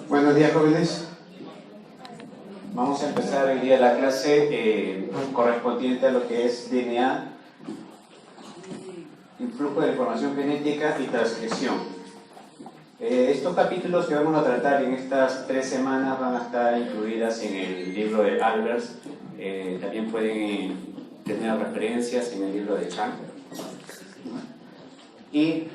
Buenos días, jóvenes. Vamos a empezar hoy día la clase correspondiente a lo que es DNA, influjo de la información genética y transcripción. Estos capítulos que vamos a tratar en estas 3 semanas van a estar incluidas en el libro de Albers. También pueden tener referencias en el libro de Chang. Y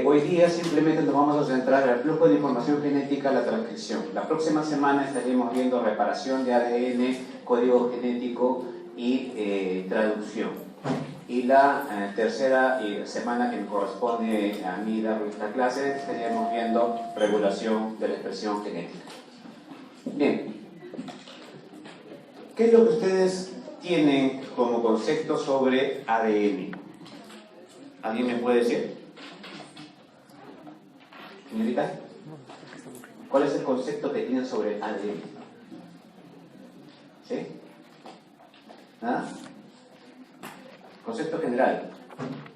hoy día simplemente nos vamos a centrar en el flujo de información genética, la transcripción. La próxima semana estaremos viendo reparación de ADN, código genético y traducción. Y la tercera semana que me corresponde a mí dar esta clase, estaríamos viendo regulación de la expresión genética. Bien, ¿qué es lo que ustedes tienen como concepto sobre ADN? ¿Alguien me puede decir? Señorita, ¿cuál es el concepto que tienen sobre ADN? ¿Sí? ¿Nada? Concepto general.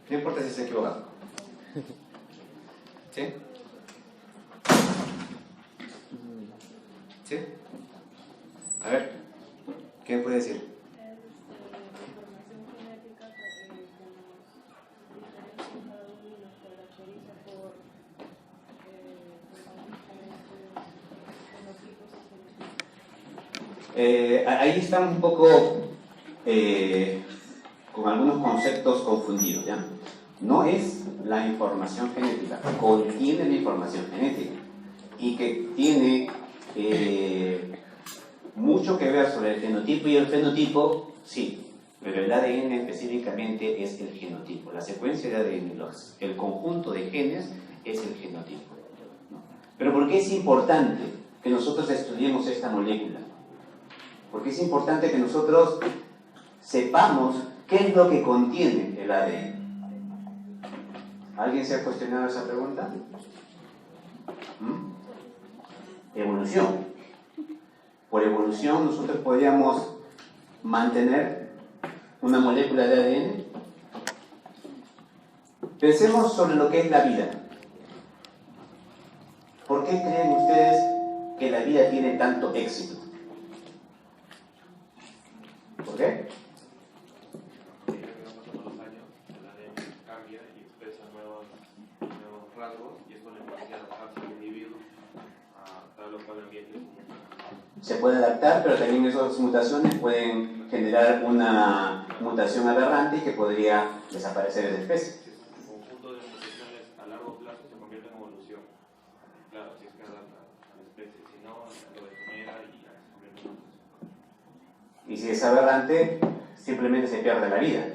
No importa si se equivoca. ¿Sí? ¿Sí? A ver, ¿qué me puede decir? Ahí están un poco con algunos conceptos confundidos, ¿ya? No es la información genética, contiene la información genética y que tiene mucho que ver sobre el genotipo y el fenotipo, sí, pero el ADN específicamente es el genotipo, la secuencia de ADN, el conjunto de genes es el genotipo, ¿no? Pero ¿por qué es importante que nosotros estudiemos esta molécula? Porque es importante que nosotros sepamos qué es lo que contiene el ADN. ¿Alguien se ha cuestionado esa pregunta? Evolución. Por evolución nosotros podríamos mantener una molécula de ADN. Pensemos sobre lo que es la vida. ¿Por qué creen ustedes que la vida tiene tanto éxito? ¿Por qué? Cambia y expresa nuevos rasgos y esto le permite adaptarse al individuo a lo cual el ambiente se puede adaptar, pero también esas mutaciones pueden generar una mutación aberrante que podría desaparecer de la especie. Un conjunto de mutaciones a largo plazo se convierte en evolución. Claro, si es que adapta a la especie, si no, lo degenera y ya se convierte en mutación. Y si es aberrante, simplemente se pierde la vida.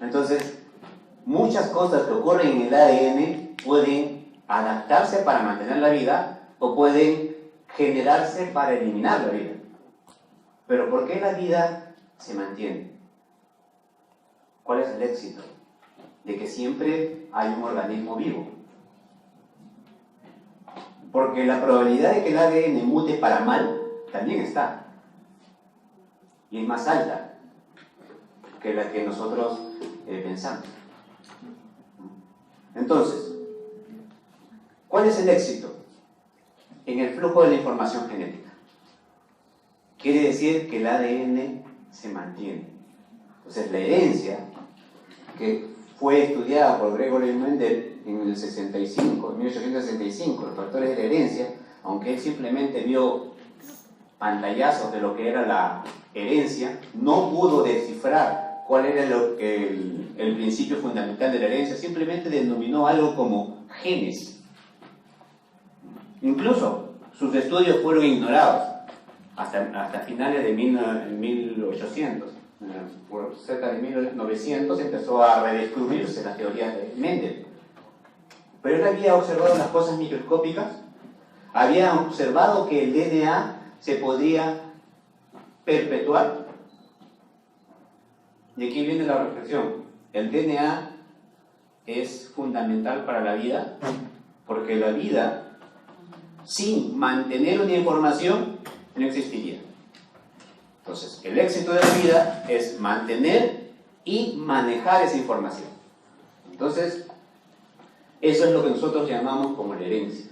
Entonces, muchas cosas que ocurren en el ADN pueden adaptarse para mantener la vida o pueden generarse para eliminar la vida. Pero ¿por qué la vida se mantiene? ¿Cuál es el éxito? De que siempre hay un organismo vivo. Porque la probabilidad de que el ADN mute para mal también está. Y es más alta que la que nosotros pensamos. Entonces, ¿cuál es el éxito en el flujo de la información genética? Quiere decir que el ADN se mantiene. Entonces, la herencia, que fue estudiada por Gregory Mendel en el 65, en 1865, los factores de la herencia, aunque él simplemente vio pantallazos de lo que era la herencia, no pudo descifrar cuál era el principio fundamental de la herencia, simplemente denominó algo como genes. Incluso sus estudios fueron ignorados hasta finales de 1800. Por cerca de 1900 empezó a redescubrirse la teoría de Mendel. Pero él había observado las cosas microscópicas, había observado que el DNA se podía perpetuar. Y aquí viene la reflexión. El DNA es fundamental para la vida, porque la vida, sin mantener una información, no existiría. Entonces, el éxito de la vida es mantener y manejar esa información. Entonces, eso es lo que nosotros llamamos como la herencia.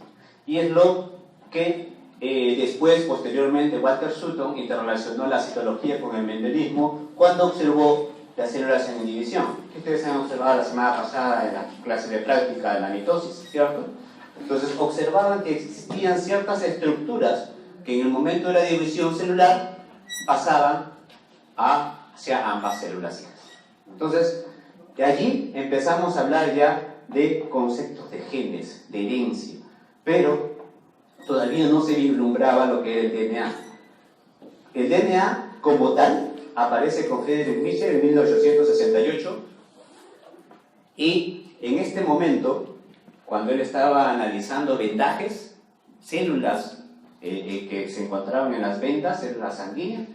Y es lo que después, posteriormente, Walter Sutton interrelacionó la citología con el mendelismo cuando observó las células en división, que ustedes han observado la semana pasada en la clase de práctica de la mitosis, ¿cierto? Entonces observaban que existían ciertas estructuras que en el momento de la división celular pasaban hacia ambas células hijas. Entonces, de allí empezamos a hablar ya de conceptos de genes, de herencia, pero todavía no se vislumbraba lo que era el DNA. El DNA, como tal, aparece con Friedrich Michel en 1868, y en este momento, cuando él estaba analizando vendajes, células que se encontraban en las vendas, células sanguíneas,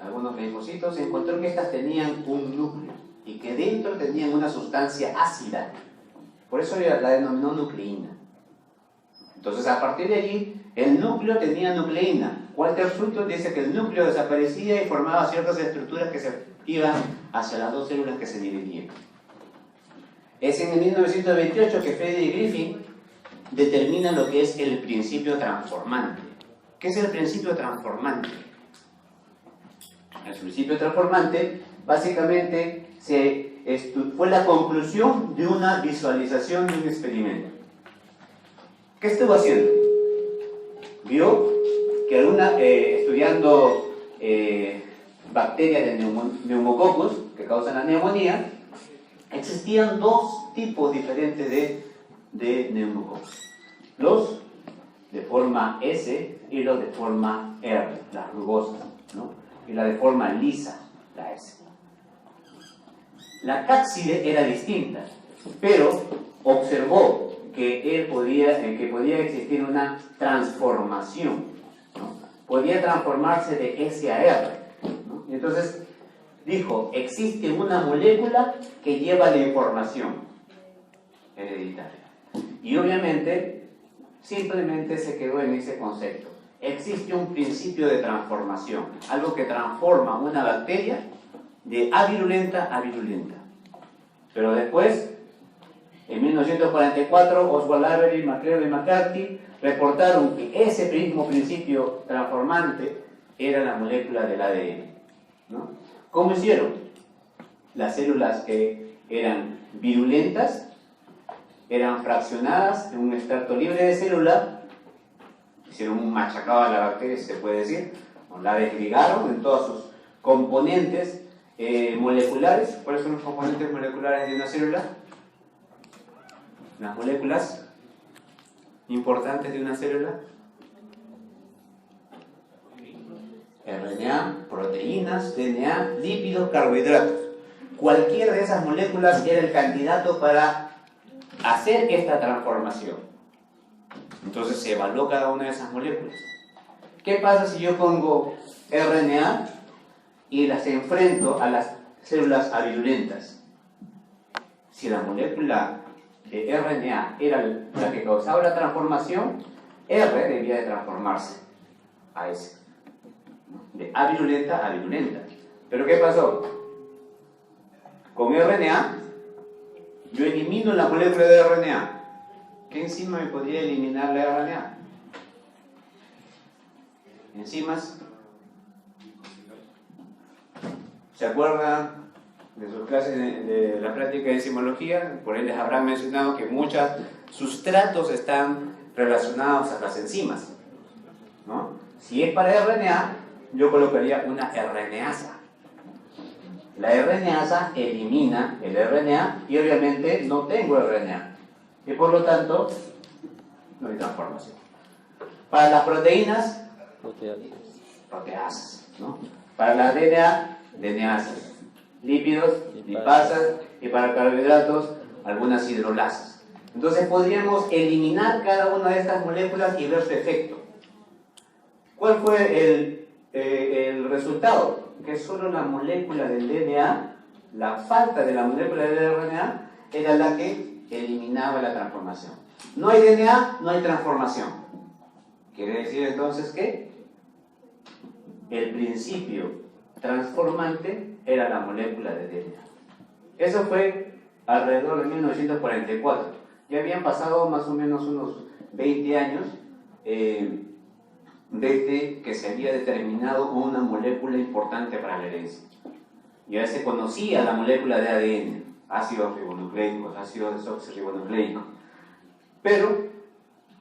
algunos linfocitos, encontró que estas tenían un núcleo y que dentro tenían una sustancia ácida. Por eso la denominó nucleína. Entonces, a partir de allí, el núcleo tenía nucleína. Walter Sutton dice que el núcleo desaparecía y formaba ciertas estructuras que se iban hacia las dos células que se dividían. Es en el 1928 que Friedrich Griffin determina lo que es el principio transformante. ¿Qué es el principio transformante? El principio transformante básicamente fue la conclusión de una visualización de un experimento. ¿Qué estuvo haciendo? Vio que estudiando bacterias de neumococcus que causan la neumonía, existían dos tipos diferentes de neumococcus. Los de forma S y los de forma R, las rugosas, ¿no? Y la de forma lisa, la S. La cápside era distinta, pero observó que podía existir una transformación, ¿no? Podía transformarse de S a R, ¿no? Y entonces dijo, existe una molécula que lleva la información hereditaria. Y obviamente, simplemente se quedó en ese concepto. Existe un principio de transformación, algo que transforma una bacteria de avirulenta a virulenta. Pero después, en 1944, Oswald Avery, McLeod y McCarthy reportaron que ese mismo principio transformante era la molécula del ADN, ¿no? ¿Cómo hicieron? Las células que eran virulentas eran fraccionadas en un extracto libre de célula, hicieron un machacado a la bacteria, si se puede decir, la desligaron en todos sus componentes moleculares. ¿Cuáles son los componentes moleculares de una célula? Las moléculas importantes de una célula: RNA, proteínas, DNA, lípidos, carbohidratos. Cualquiera de esas moléculas era el candidato para hacer esta transformación. Entonces se evaluó cada una de esas moléculas. ¿Qué pasa si yo pongo RNA y las enfrento a las células avirulentas? Si la molécula de RNA era la que causaba la transformación, R debía de transformarse a S, de avirulenta a virulenta. ¿Pero qué pasó? Con RNA, yo elimino la molécula de RNA. ¿Qué enzima me podría eliminar la RNA? Enzimas. ¿Se acuerdan de sus clases de la práctica de enzimología? Por ahí les habrán mencionado que muchos sustratos están relacionados a las enzimas, ¿no? Si es para RNA, yo colocaría una RNasa. La RNasa elimina el RNA y obviamente no tengo RNA. Y por lo tanto, no hay transformación. Para las proteínas, proteasas, ¿no? Para la DNA, DNasas. Lípidos, lipasas, y para carbohidratos, algunas hidrolasas. Entonces podríamos eliminar cada una de estas moléculas y ver su efecto. ¿Cuál fue el resultado? Que solo la molécula del DNA, la falta de la molécula del RNA, era la que eliminaba la transformación. No hay DNA, no hay transformación. Quiere decir entonces que el principio transformante era la molécula de DNA. Eso fue alrededor de 1944. Ya habían pasado más o menos unos 20 años desde que se había determinado una molécula importante para la herencia. Ya se conocía la molécula de ADN, ácidos ribonucleicos, ácidos desoxirribonucleicos. Pero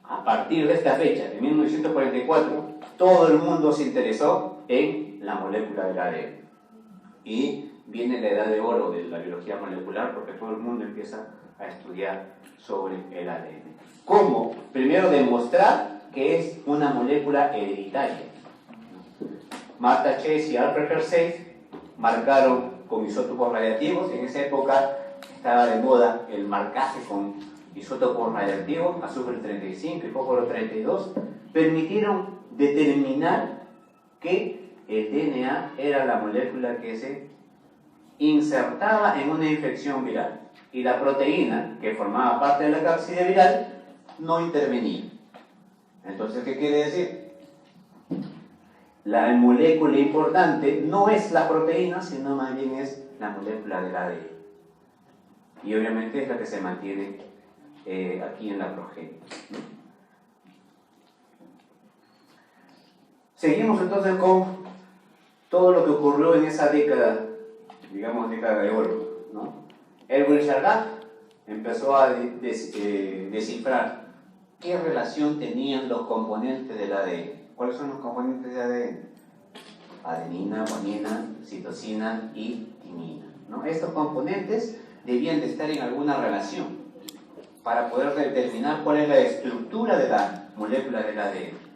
a partir de esta fecha, de 1944, todo el mundo se interesó en la molécula del ADN. Y viene la edad de oro de la biología molecular porque todo el mundo empieza a estudiar sobre el ADN. ¿Cómo? Primero demostrar que es una molécula hereditaria. Martha Chase y Alfred Hersey marcaron con isótopos radiactivos. En esa época estaba de moda el marcaje con isótopos radiactivos, azufre 35 y fósforo 32, permitieron determinar que el DNA era la molécula que se insertaba en una infección viral y la proteína que formaba parte de la cápside viral no intervenía. Entonces, ¿qué quiere decir? La molécula importante no es la proteína, sino más bien es la molécula del ADN. Y obviamente es la que se mantiene aquí en la progenie. Seguimos entonces con todo lo que ocurrió en esa década, digamos década de oro, ¿no? Erwin Chargaff empezó a descifrar qué relación tenían los componentes del ADN. ¿Cuáles son los componentes del ADN? Adenina, guanina, citosina y timina, ¿no? Estos componentes debían de estar en alguna relación para poder determinar cuál es la estructura de la molécula del ADN.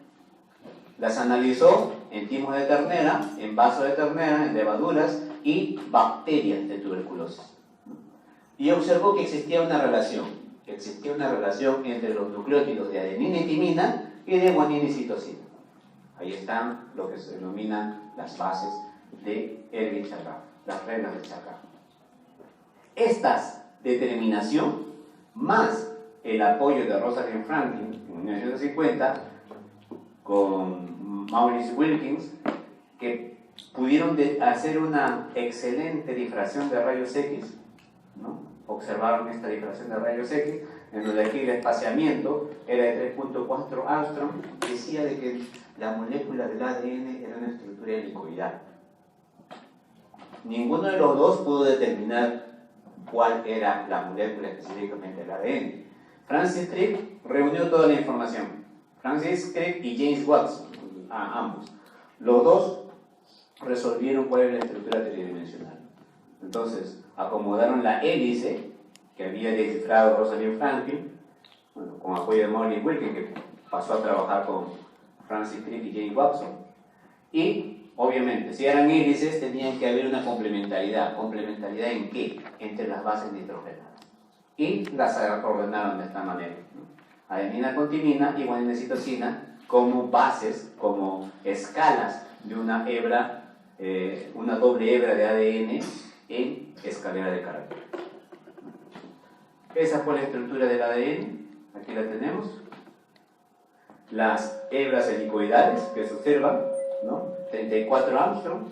Las analizó en timos de ternera, en vasos de ternera, en levaduras y bacterias de tuberculosis. Y observó que existía una relación entre los nucleótidos de adenina y timina y de guanina y citosina. Ahí están lo que se denominan las bases de Erwin Chargaff, las reglas de Chargaff. Esta determinación, más el apoyo de Rosalind Franklin en 1950 con Maurice Wilkins, que pudieron hacer una excelente difracción de rayos X, ¿no? Observaron esta difracción de rayos X, en donde aquí el espaciamiento era de 3.4 Armstrong, decía de que la molécula del ADN era una estructura helicoidal. Ninguno de los dos pudo determinar cuál era la molécula específicamente del ADN. Francis Crick reunió toda la información. Francis Crick y James Watson, ambos. Los dos resolvieron cuál era la estructura tridimensional. Entonces, acomodaron la hélice que había descifrado Rosalind Franklin, bueno, con apoyo de Maurice Wilkins, que pasó a trabajar con Francis Crick y James Watson. Y, obviamente, si eran hélices, tenían que haber una complementariedad. ¿Complementariedad en qué? Entre las bases nitrogenadas. Y las ordenaron de esta manera, ¿no? Adenina con timina y guanina y citosina como bases, como escalas de una hebra, una doble hebra de ADN en escalera de caracteres. Esa fue la estructura del ADN, aquí la tenemos. Las hebras helicoidales que se observan, ¿no? 34 Armstrong.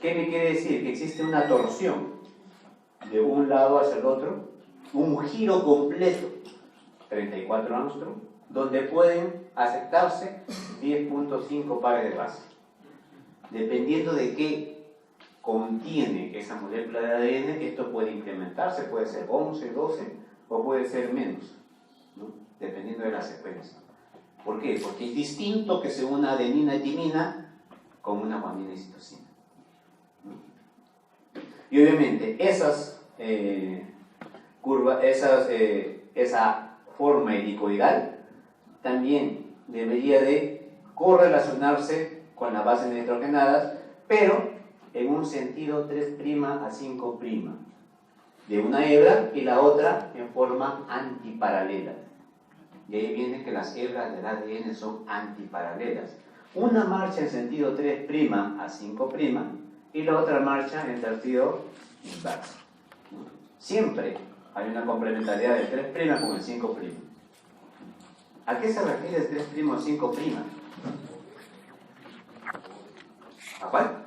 ¿Qué me quiere decir? Que existe una torsión de un lado hacia el otro, un giro completo, 34 Armstrong, donde pueden aceptarse 10.5 pares de base. Dependiendo de qué contiene esa molécula de ADN, esto puede incrementarse, puede ser 11, 12 o puede ser menos, ¿no? Dependiendo de la secuencia. ¿Por qué? Porque es distinto que se una adenina y timina con una guanina y citosina, ¿no? Y obviamente esas esa forma helicoidal también debería de correlacionarse con las bases nitrogenadas, pero en un sentido 3' a 5', de una hebra y la otra en forma antiparalela. De ahí viene que las hebras del ADN son antiparalelas. Una marcha en sentido 3' a 5' y la otra marcha en sentido inverso. Siempre hay una complementariedad del 3' con el 5'. ¿A qué se refiere el 3' o 5'? ¿A cuál?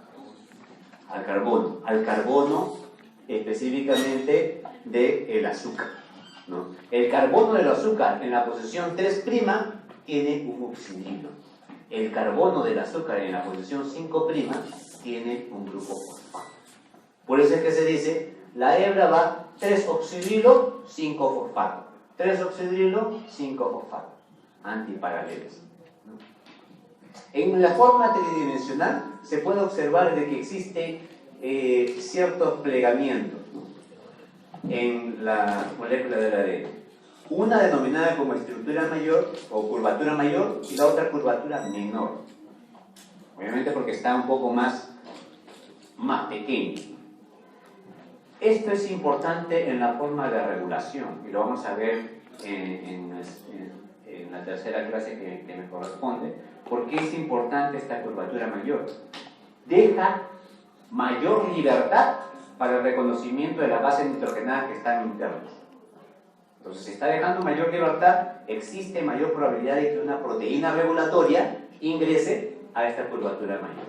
Al carbono. Al carbono específicamente del azúcar, ¿no? El carbono del azúcar en la posición 3' tiene un oxidrilo. El carbono del azúcar en la posición 5' tiene un grupo fosfato. Por eso es que se dice, la hebra va 3 oxidrilo, 5 fosfato. 3 oxidrilo, 5 fosfato. Antiparalelos. En la forma tridimensional se puede observar de que existe ciertos plegamientos en la molécula del ADN. Una denominada como estructura mayor o curvatura mayor y la otra curvatura menor. Obviamente porque está un poco más pequeño. Esto es importante en la forma de regulación y lo vamos a ver en la tercera clase que me corresponde. ¿Por qué es importante esta curvatura mayor? Deja mayor libertad para el reconocimiento de las bases nitrogenadas que están internas. Entonces, si está dejando mayor libertad, existe mayor probabilidad de que una proteína regulatoria ingrese a esta curvatura mayor.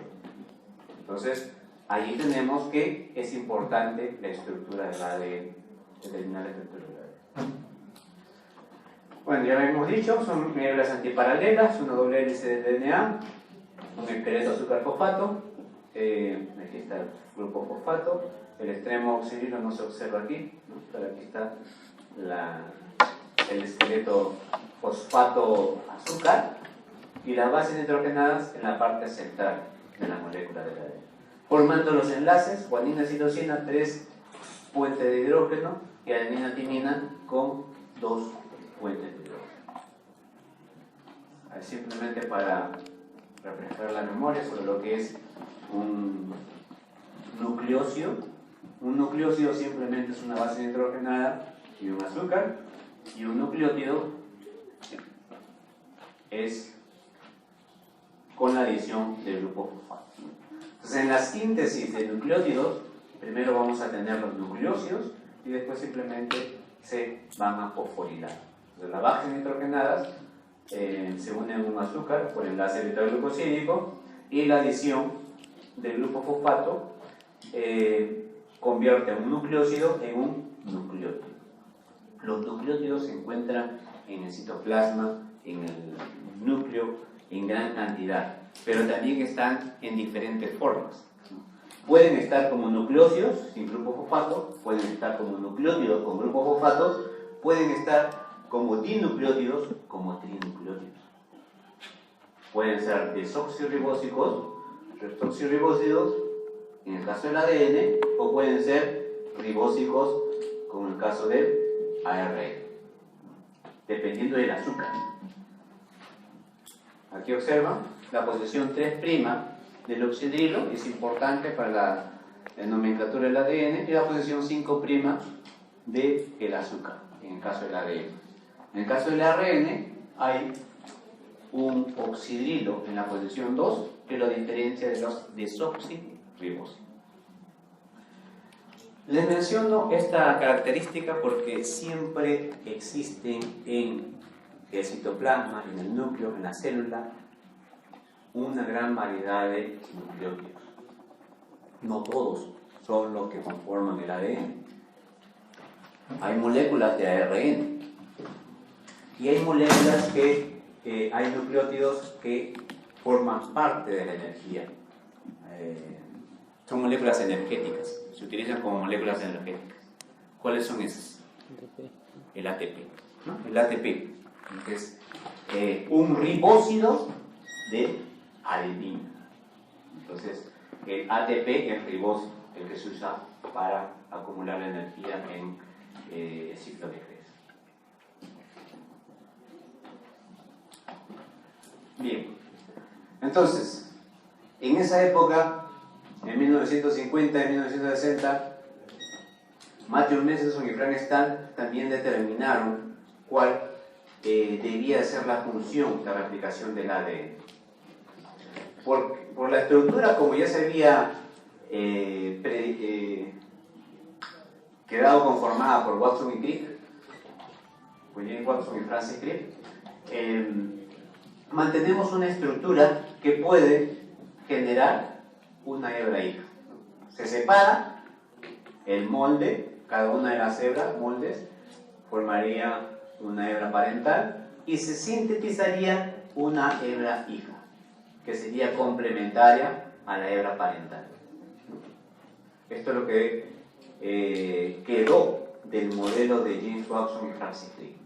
Entonces, ahí tenemos que es importante la estructura del ADN, determinar la estructura del ADN. Bueno, ya lo hemos dicho, son hebras antiparalelas, una doble hélice de DNA, un esqueleto azúcar-fosfato, aquí está el grupo fosfato, el extremo oxidrilo no se observa aquí, ¿no? Pero aquí está el esqueleto fosfato-azúcar y las bases nitrogenadas en la parte central de la molécula del ADN. Formando los enlaces, guanina, citosina, 3 puentes de hidrógeno y adenina, timina con 2 puentes de hidrógeno. Simplemente para refrescar la memoria sobre lo que es un nucleócido. Un nucleócido simplemente es una base nitrogenada y un azúcar, y un nucleótido es con la adición del grupo fosfato. Entonces, en la síntesis de nucleótidos, primero vamos a tener los nucleócidos y después simplemente se van a fosforilar. Entonces, las bases nitrogenadas se unen a un azúcar por enlace beta-glucosídico y la adición del grupo fosfato convierte a un nucleócido en un nucleótido. Los nucleótidos se encuentran en el citoplasma, en el núcleo, en gran cantidad, pero también están en diferentes formas. Pueden estar como nucleócidos sin grupo fosfato, pueden estar como nucleótidos con grupo fosfato, pueden estar como dinucleótidos como trinucleótidos. Pueden ser desoxirribósicos, redoxirribósidos, en el caso del ADN, o pueden ser ribósicos, como en el caso del ARN, dependiendo del azúcar. Aquí observan la posición 3' del oxidrilo, es importante para la nomenclatura del ADN, y la posición 5' del azúcar, en el caso del ADN. En el caso del ARN hay un oxidrilo en la posición 2 que lo diferencia de los desoxirribósicos. Les menciono esta característica porque siempre existen en el citoplasma, en el núcleo, en la célula, una gran variedad de nucleótidos. No todos son los que conforman el ADN. Hay moléculas de ARN y hay moléculas hay nucleótidos que forman parte de la energía. Son moléculas energéticas, se utilizan como moléculas energéticas. ¿Cuáles son esas? El ATP, ¿no? El ATP es un ribósido de adenina. Entonces, el ATP es el ribósido, el que se usa para acumular la energía en el ciclo de Krebs. Bien, entonces, en esa época, en 1950 y 1960, Matthew Mendelssohn y Frank Stahl también determinaron cuál debía ser la función de replicación del ADN. Por la estructura, como ya se había quedado conformada por Watson y Crick, William Watson y Francis Crick, mantenemos una estructura que puede generar una hebra hija. Se separa el molde, cada una de las moldes formaría una hebra parental y se sintetizarían una hebra hija, que sería complementaria a la hebra parental. Esto es lo que quedó del modelo de James Watson y Francis Crick.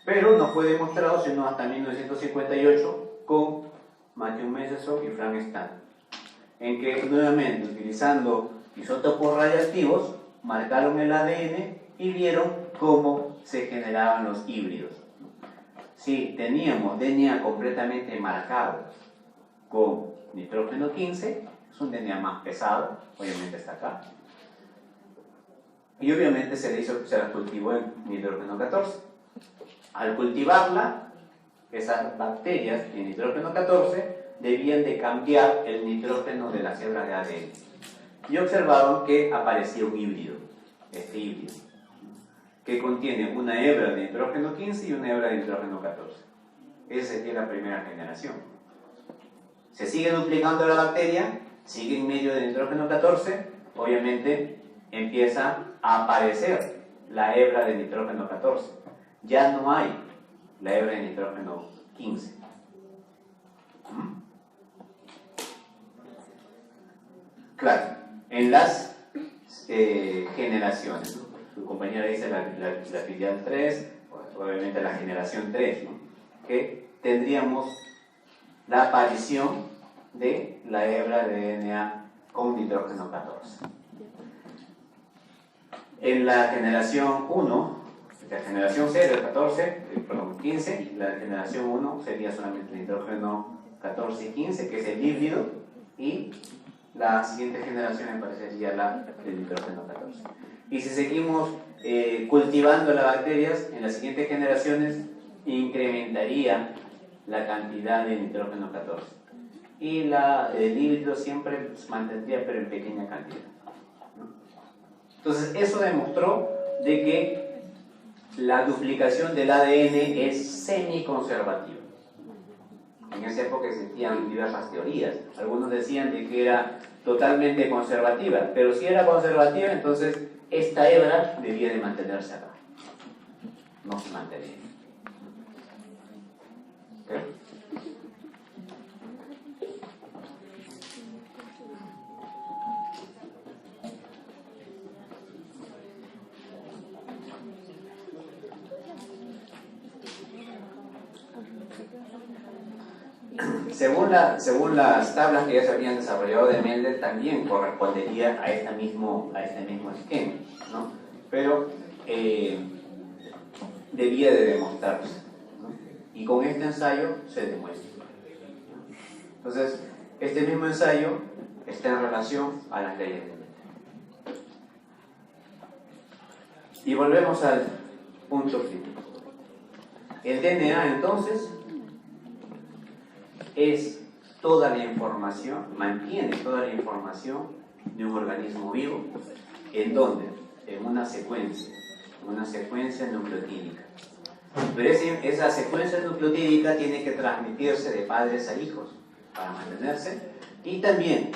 Pero no fue demostrado sino hasta 1958 con Matthew Matheson y Frank Stahl, en que nuevamente utilizando isótopos radiactivos marcaron el ADN y vieron cómo se generaban los híbridos. Si teníamos DNA completamente marcado con nitrógeno 15, es un DNA más pesado, obviamente está acá, y obviamente se la cultivó en nitrógeno 14. Al cultivarla, esas bacterias en nitrógeno 14 debían de cambiar el nitrógeno de las hebras de ADN. Y observaron que aparecía un híbrido, este híbrido, que contiene una hebra de nitrógeno 15 y una hebra de nitrógeno 14. Esa sería la primera generación. Se sigue duplicando la bacteria, sigue en medio de nitrógeno 14, obviamente empieza a aparecer la hebra de nitrógeno 14. Ya no hay la hebra de nitrógeno 15. Claro, en las generaciones, ¿no? Su compañera dice la filial 3, obviamente la generación 3, ¿no? Que tendríamos la aparición de la hebra de DNA con nitrógeno 14. En la generación 1, la generación 0, 15, la generación 1 sería solamente nitrógeno 14 y 15, que es el híbrido, y la siguiente generación me parece sería la del nitrógeno 14. Y si seguimos cultivando las bacterias, en las siguientes generaciones incrementaría la cantidad de nitrógeno 14. Y el híbrido siempre se mantendría, pero en pequeña cantidad. Entonces, eso demostró de que la duplicación del ADN es semiconservativa. En esa época existían diversas teorías. Algunos decían de que era totalmente conservativa, pero si era conservativa, entonces esta hebra debía de mantenerse acá. No se mantenía. ¿Okay? Según las tablas que ya se habían desarrollado de Mendel, también correspondería a este mismo esquema, ¿no? Pero debía de demostrarse, ¿no? Y con este ensayo se demuestra. Entonces, este mismo ensayo está en relación a las leyes de Mendel. Y volvemos al punto crítico. El DNA, entonces, es toda la información, mantiene toda la información de un organismo vivo, en donde, en una secuencia nucleotídica. Pero esa secuencia nucleotídica tiene que transmitirse de padres a hijos para mantenerse, y también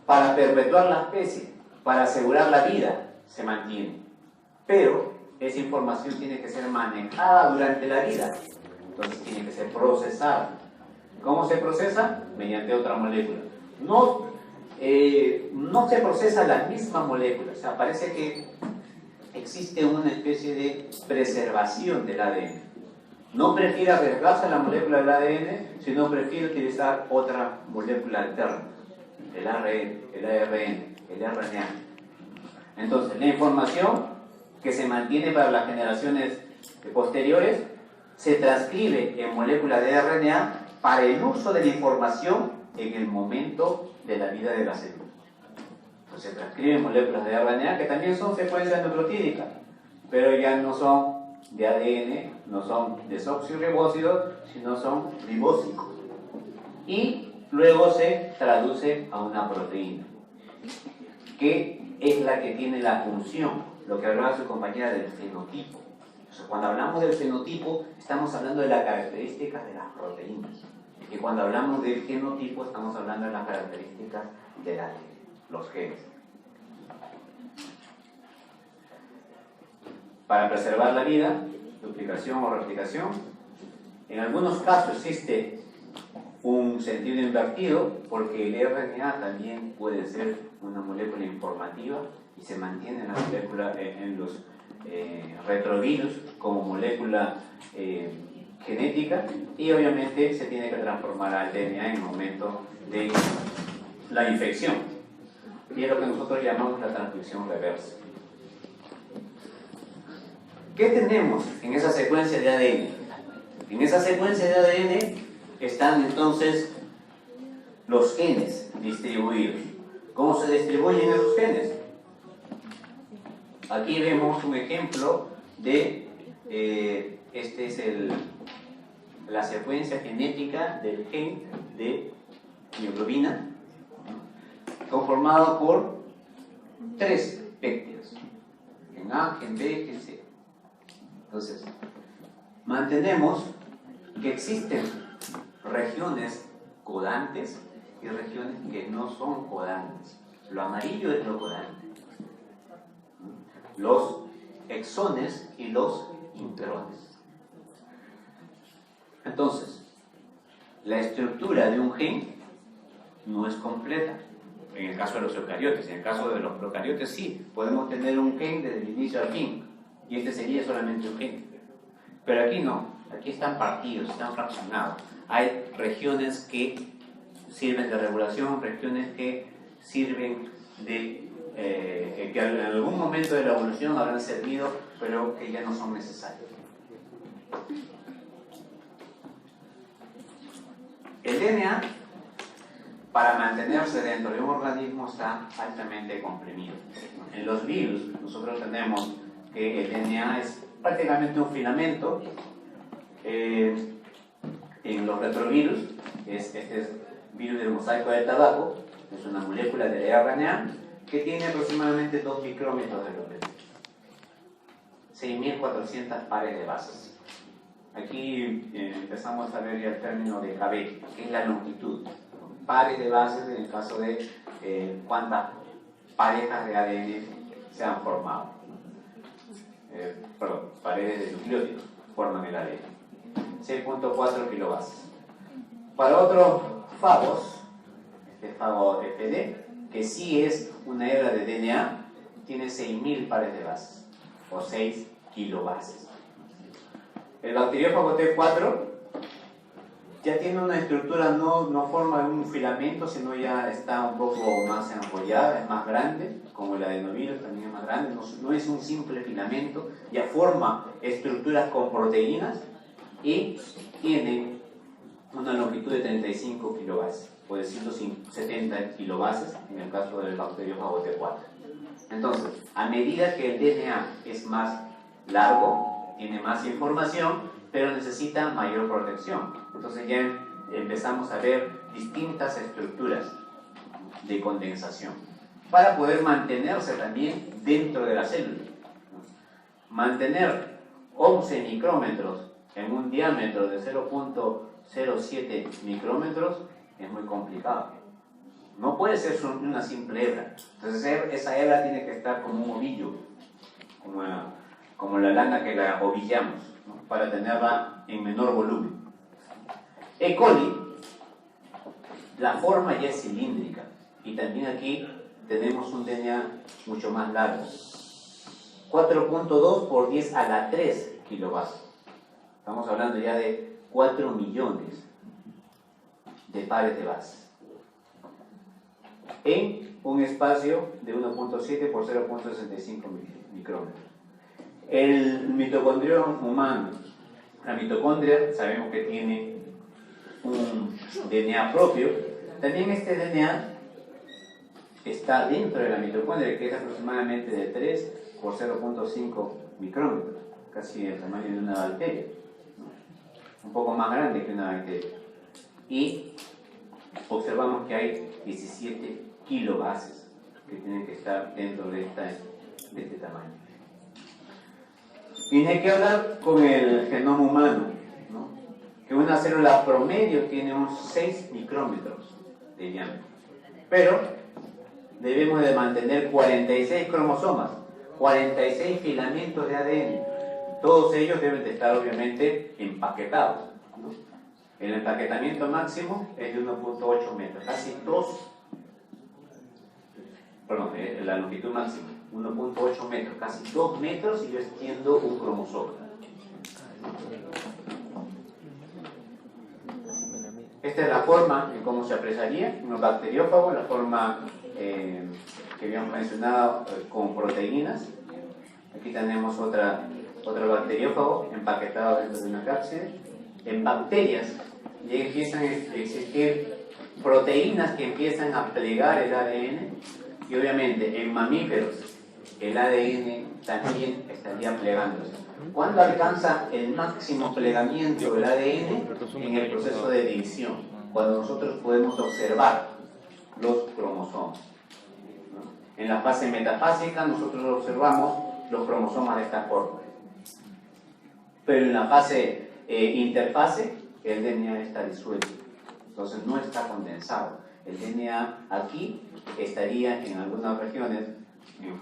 para perpetuar la especie, para asegurar la vida, se mantiene. Pero esa información tiene que ser manejada durante la vida, entonces tiene que ser procesada. ¿Cómo se procesa? Mediante otra molécula. No se procesa la misma molécula, o sea, parece que existe una especie de preservación del ADN. No prefiere arriesgarse a la molécula del ADN, sino prefiere utilizar otra molécula alterna, el ARN, el RNA. Entonces, la información que se mantiene para las generaciones posteriores se transcribe en molécula de RNA para el uso de la información en el momento de la vida de la célula. Entonces se transcriben moléculas de RNA que también son secuencias nucleotídicas, pero ya no son de ADN, no son desoxirribósidos, sino son ribósicos. Y luego se traduce a una proteína, que es la que tiene la función, lo que hablaba su compañera del fenotipo. Entonces, cuando hablamos del fenotipo, estamos hablando de las características de las proteínas. Y cuando hablamos del genotipo, estamos hablando de las características del ADN, los genes. Para preservar la vida, duplicación o replicación, En algunos casos existe un sentido invertido porque el RNA también puede ser una molécula informativa y se mantiene en la molécula, en los retrovirus como molécula genética, y obviamente se tiene que transformar al DNA en el momento de la infección, y es lo que nosotros llamamos la transcripción reversa. ¿Qué tenemos en esa secuencia de ADN? En esa secuencia de ADN están entonces los genes distribuidos. ¿Cómo se distribuyen esos genes? Aquí vemos un ejemplo de, este es la secuencia genética del gen de mioglobina, conformado por 3 péptidos, gen A, gen B, gen C. Entonces, mantenemos que existen regiones codantes y regiones que no son codantes. Lo amarillo es lo codante, los exones y los intrones. Entonces, la estructura de un gen no es completa en el caso de los eucariotes. En el caso de los procariotes sí, podemos tener un gen desde el inicio al fin, y este sería solamente un gen. Pero aquí no, aquí están partidos, están fraccionados. Hay regiones que sirven de regulación, regiones que sirven de que en algún momento de la evolución habrán servido, pero que ya no son necesarios. El DNA, para mantenerse dentro de un organismo, está altamente comprimido. En los virus, nosotros tenemos que el DNA es prácticamente un filamento. En los retrovirus, este es virus del mosaico del tabaco, es una molécula de RNA que tiene aproximadamente 2 micrómetros de longitud, 6.400 pares de bases. Aquí empezamos a ver ya el término de KB, que es la longitud. Pares de bases en el caso de cuántas parejas de ADN se han formado. Perdón, paredes de nucleótidos forman el ADN. 6.4 kilobases. Para otros fagos, este fago FD, que sí es una hebra de DNA, tiene 6.000 pares de bases, o 6 kilobases. El bacteriófago T4 ya tiene una estructura, no forma un filamento, sino ya está un poco más enrollada, es más grande, como el adenovirus también es más grande, no es un simple filamento, ya forma estructuras con proteínas y tiene una longitud de 35 kilobases, o de 170 kilobases en el caso del bacteriófago T4. Entonces, a medida que el DNA es más largo, tiene más información, pero necesita mayor protección. Entonces ya empezamos a ver distintas estructuras de condensación para poder mantenerse también dentro de la célula. Mantener 11 micrómetros en un diámetro de 0.07 micrómetros es muy complicado. No puede ser una simple hebra. Entonces esa hebra tiene que estar como un ovillo, como la lana que la ovillamos, ¿no? Para tenerla en menor volumen. E. coli, la forma ya es cilíndrica, y también aquí tenemos un DNA mucho más largo, 4.2 por 10 a la 3 kilobases. Estamos hablando ya de 4 millones de pares de bases en un espacio de 1.7 por 0.65 micrómetros. El mitocondrio humano, la mitocondria, sabemos que tiene un DNA propio. También este DNA está dentro de la mitocondria, que es aproximadamente de 3 por 0.5 micrómetros, casi el tamaño de una bacteria, un poco más grande que una bacteria. Y observamos que hay 17 kilobases que tienen que estar dentro de este tamaño. Y hay que hablar con el genoma humano, ¿no? Que una célula promedio tiene unos 6 micrómetros de diámetro, pero debemos de mantener 46 cromosomas, 46 filamentos de ADN. Todos ellos deben de estar obviamente empaquetados, ¿no? El empaquetamiento máximo es de 1.8 metros, casi 2, perdón, la longitud máxima, 1.8 metros, casi 2 metros, y yo extiendo un cromosoma. Esta es la forma en cómo se apresaría un bacteriófago, la forma que habíamos mencionado con proteínas. Aquí tenemos otro bacteriófago empaquetado dentro de una cápside. En bacterias ya empiezan a existir proteínas que empiezan a plegar el ADN, y obviamente en mamíferos el ADN también estaría plegándose. ¿Cuándo alcanza el máximo plegamiento del ADN? En el proceso de división, cuando nosotros podemos observar los cromosomas, ¿no? En la fase metafásica nosotros observamos los cromosomas de esta forma, pero en la fase interfase el DNA está disuelto, entonces no está condensado. El DNA aquí estaría en algunas regiones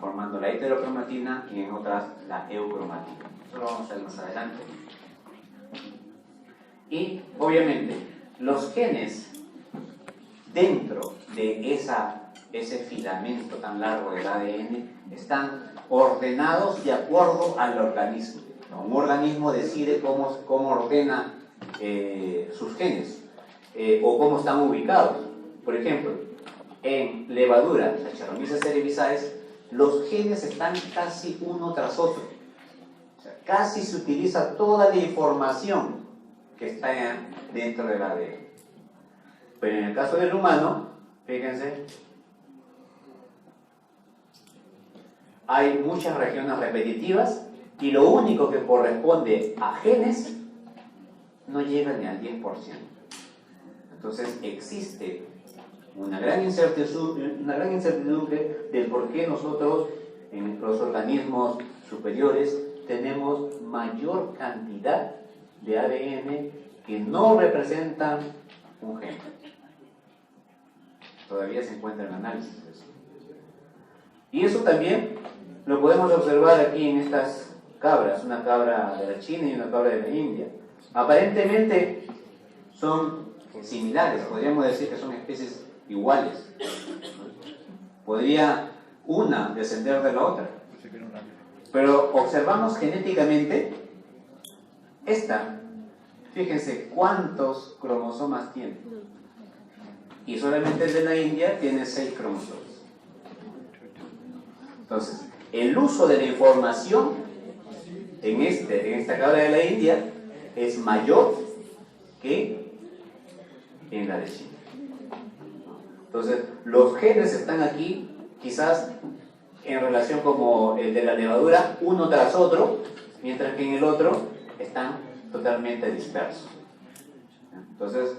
formando la heterocromatina y en otras la eucromatina. Eso lo vamos a ver más adelante. Y obviamente los genes dentro de ese filamento tan largo del ADN están ordenados de acuerdo al organismo. Un organismo decide cómo ordena sus genes o cómo están ubicados. Por ejemplo, en levadura, Saccharomyces cerevisiae, los genes están casi uno tras otro. O sea, casi se utiliza toda la información que está dentro del ADN. Pero en el caso del humano, fíjense, hay muchas regiones repetitivas y lo único que corresponde a genes no llega ni al 10%. Entonces existe una gran incertidumbre del por qué nosotros en los organismos superiores tenemos mayor cantidad de ADN que no representan un gen. Todavía se encuentra en análisis de eso. Y eso también lo podemos observar aquí en estas cabras, una cabra de la China y una cabra de la India. Aparentemente son similares, podríamos decir que son especies iguales. Podría una descender de la otra. Pero observamos genéticamente esta. Fíjense cuántos cromosomas tiene. Y solamente el de la India tiene 6 cromosomas. Entonces, el uso de la información en esta cabra de la India es mayor que en la de China. Entonces, los genes están aquí, quizás en relación como el de la levadura, uno tras otro, mientras que en el otro están totalmente dispersos. Entonces,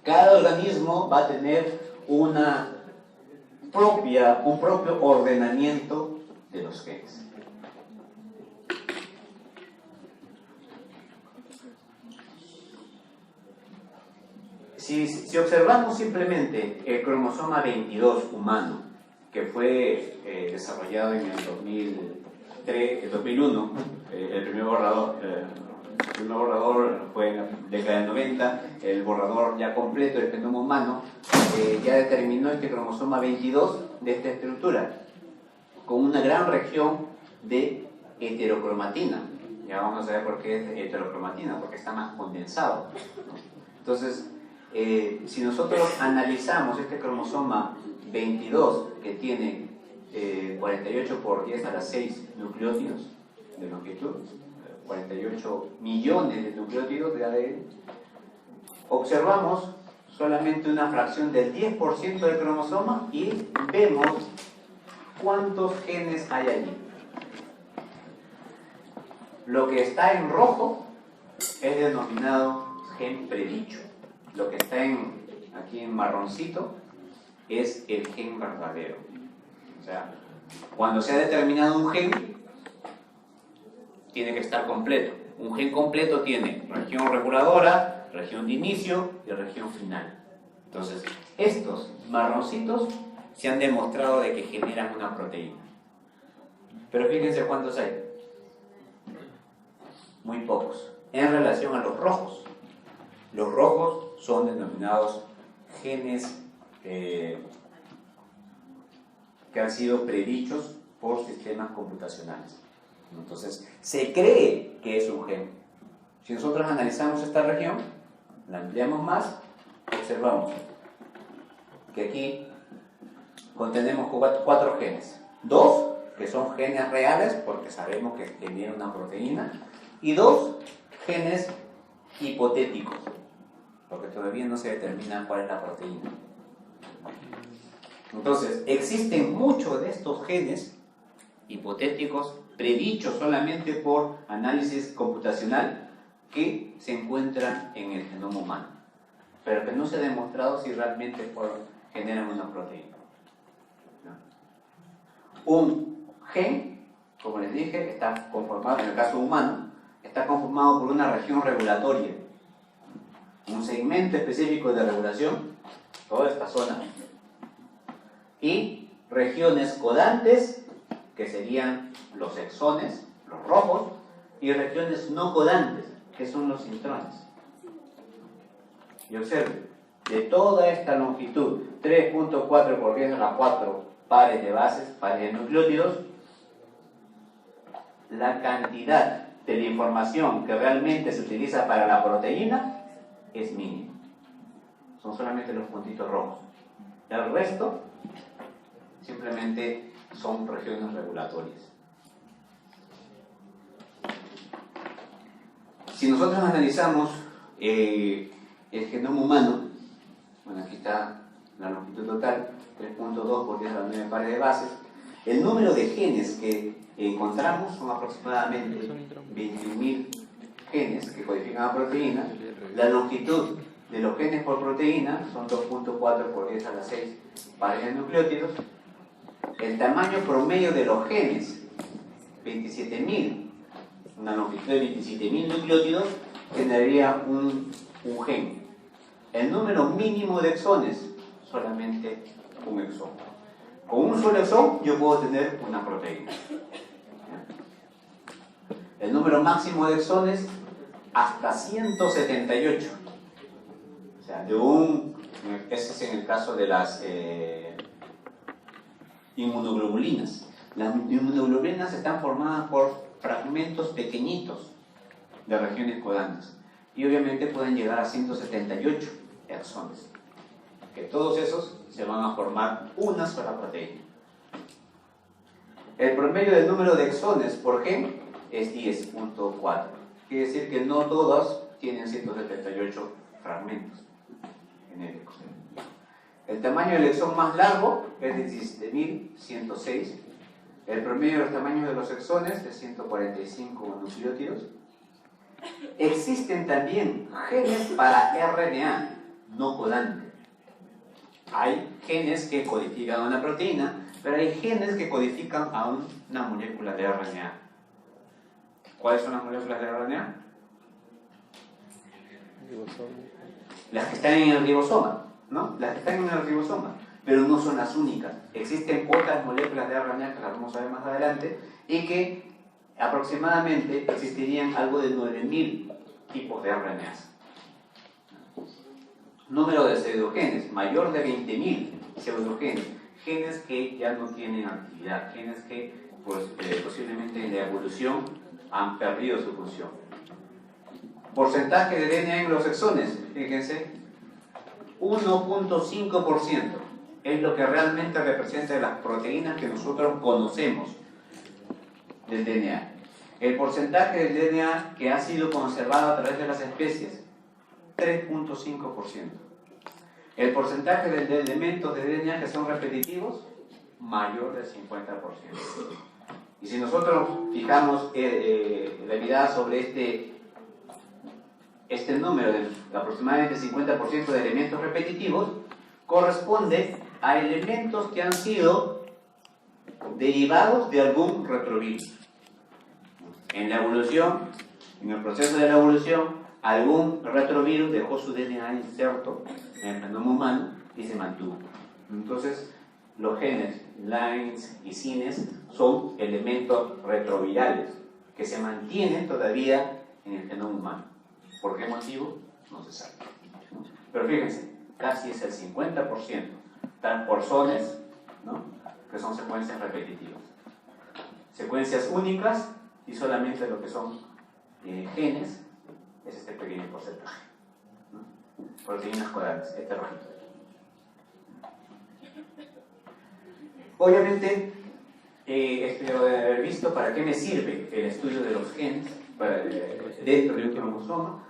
cada organismo va a tener un propio ordenamiento de los genes. Si observamos simplemente el cromosoma 22 humano, que fue desarrollado en el 2001, el primer borrador fue en la década del 90, el borrador ya completo del genoma humano ya determinó este cromosoma 22 de esta estructura, con una gran región de heterocromatina. Ya vamos a ver por qué es heterocromatina, porque está más condensado, ¿no? Entonces, si nosotros analizamos este cromosoma 22, que tiene 48 por 10 a la 6 nucleótidos de longitud, 48 millones de nucleótidos de ADN, observamos solamente una fracción del 10% del cromosoma y vemos cuántos genes hay allí. Lo que está en rojo es denominado gen predicho. Lo que está aquí en marroncito es el gen verdadero. O sea, cuando se ha determinado un gen, tiene que estar completo. Un gen completo tiene región reguladora, región de inicio y región final. Entonces, estos marroncitos se han demostrado de que generan una proteína. Pero fíjense cuántos hay. Muy pocos. En relación a los rojos. Los rojos son denominados genes que han sido predichos por sistemas computacionales. Entonces, se cree que es un gen. Si nosotros analizamos esta región, la ampliamos más, observamos que aquí contenemos 4 genes. 2 que son genes reales, porque sabemos que tienen una proteína, y 2 genes hipotéticos, porque todavía no se determina cuál es la proteína. Entonces, existen muchos de estos genes hipotéticos, predichos solamente por análisis computacional, que se encuentran en el genoma humano, pero que no se ha demostrado si realmente generan una proteína. Un gen, como les dije, está conformado, en el caso humano, está conformado por una región regulatoria, un segmento específico de regulación, toda esta zona, y regiones codantes, que serían los exones, los rojos, y regiones no codantes, que son los intrones. Y observen, de toda esta longitud, 3.4 por 10 a la 4 pares de bases, pares de nucleótidos, la cantidad de la información que realmente se utiliza para la proteína es mínima. Son solamente los puntitos rojos. El resto simplemente son regiones regulatorias. Si nosotros analizamos el genoma humano, bueno, aquí está la longitud total, 3.2 por 10 a la 9 pares de bases, el número de genes que encontramos son aproximadamente 21.000 genes que codifican la proteína. La longitud de los genes por proteína son 2.4 por 10 a la 6 pares de nucleótidos. El tamaño promedio de los genes, 27.000, una longitud de 27.000 nucleótidos, generaría un gen. El número mínimo de exones, solamente un exón. Con un solo exón yo puedo tener una proteína. El número máximo de exones, hasta 178. O sea, ese es en el caso de las inmunoglobulinas. Las inmunoglobulinas están formadas por fragmentos pequeñitos de regiones codantes y obviamente pueden llegar a 178 exones, que todos esos se van a formar una sola proteína. El promedio del número de exones por gen es 10.4, quiere decir que no todos tienen 178 fragmentos genéticos. El tamaño del exón más largo es de 17.106. El promedio de los tamaños de los exones es 145 nucleótidos. Existen también genes para RNA no codante. Hay genes que codifican una proteína, pero hay genes que codifican a una molécula de RNA. ¿Cuáles son las moléculas de RNA? Las que están en el ribosoma, ¿no? Las que están en el ribosoma, pero no son las únicas. Existen otras moléculas de RNA que las vamos a ver más adelante y que aproximadamente existirían algo de 9.000 tipos de RNAs. Número de pseudogenes, mayor de 20.000 pseudogenes, genes que ya no tienen actividad, genes que posiblemente en la evolución han perdido su función. Porcentaje de DNA en los exones, fíjense, 1.5% es lo que realmente representa las proteínas que nosotros conocemos del DNA. El porcentaje del DNA que ha sido conservado a través de las especies, 3.5%. El porcentaje de elementos de DNA que son repetitivos, mayor del 50%. Y si nosotros fijamos la mirada sobre este número de aproximadamente 50% de elementos repetitivos, corresponde a elementos que han sido derivados de algún retrovirus. En la evolución, en el proceso de la evolución, algún retrovirus dejó su DNA inserto en el genoma humano y se mantuvo. Entonces, los genes LINES y SINES son elementos retrovirales que se mantienen todavía en el genoma humano. ¿Por qué motivo? no se sabe. Pero fíjense, casi es el 50%, transporzones, ¿no?, que son secuencias repetitivas. Secuencias únicas y solamente lo que son genes es este pequeño porcentaje, ¿no? Proteínas codantes, este rojito. Obviamente, esto ya lo deben haber visto. ¿Para qué me sirve el estudio de los genes dentro de un cromosoma?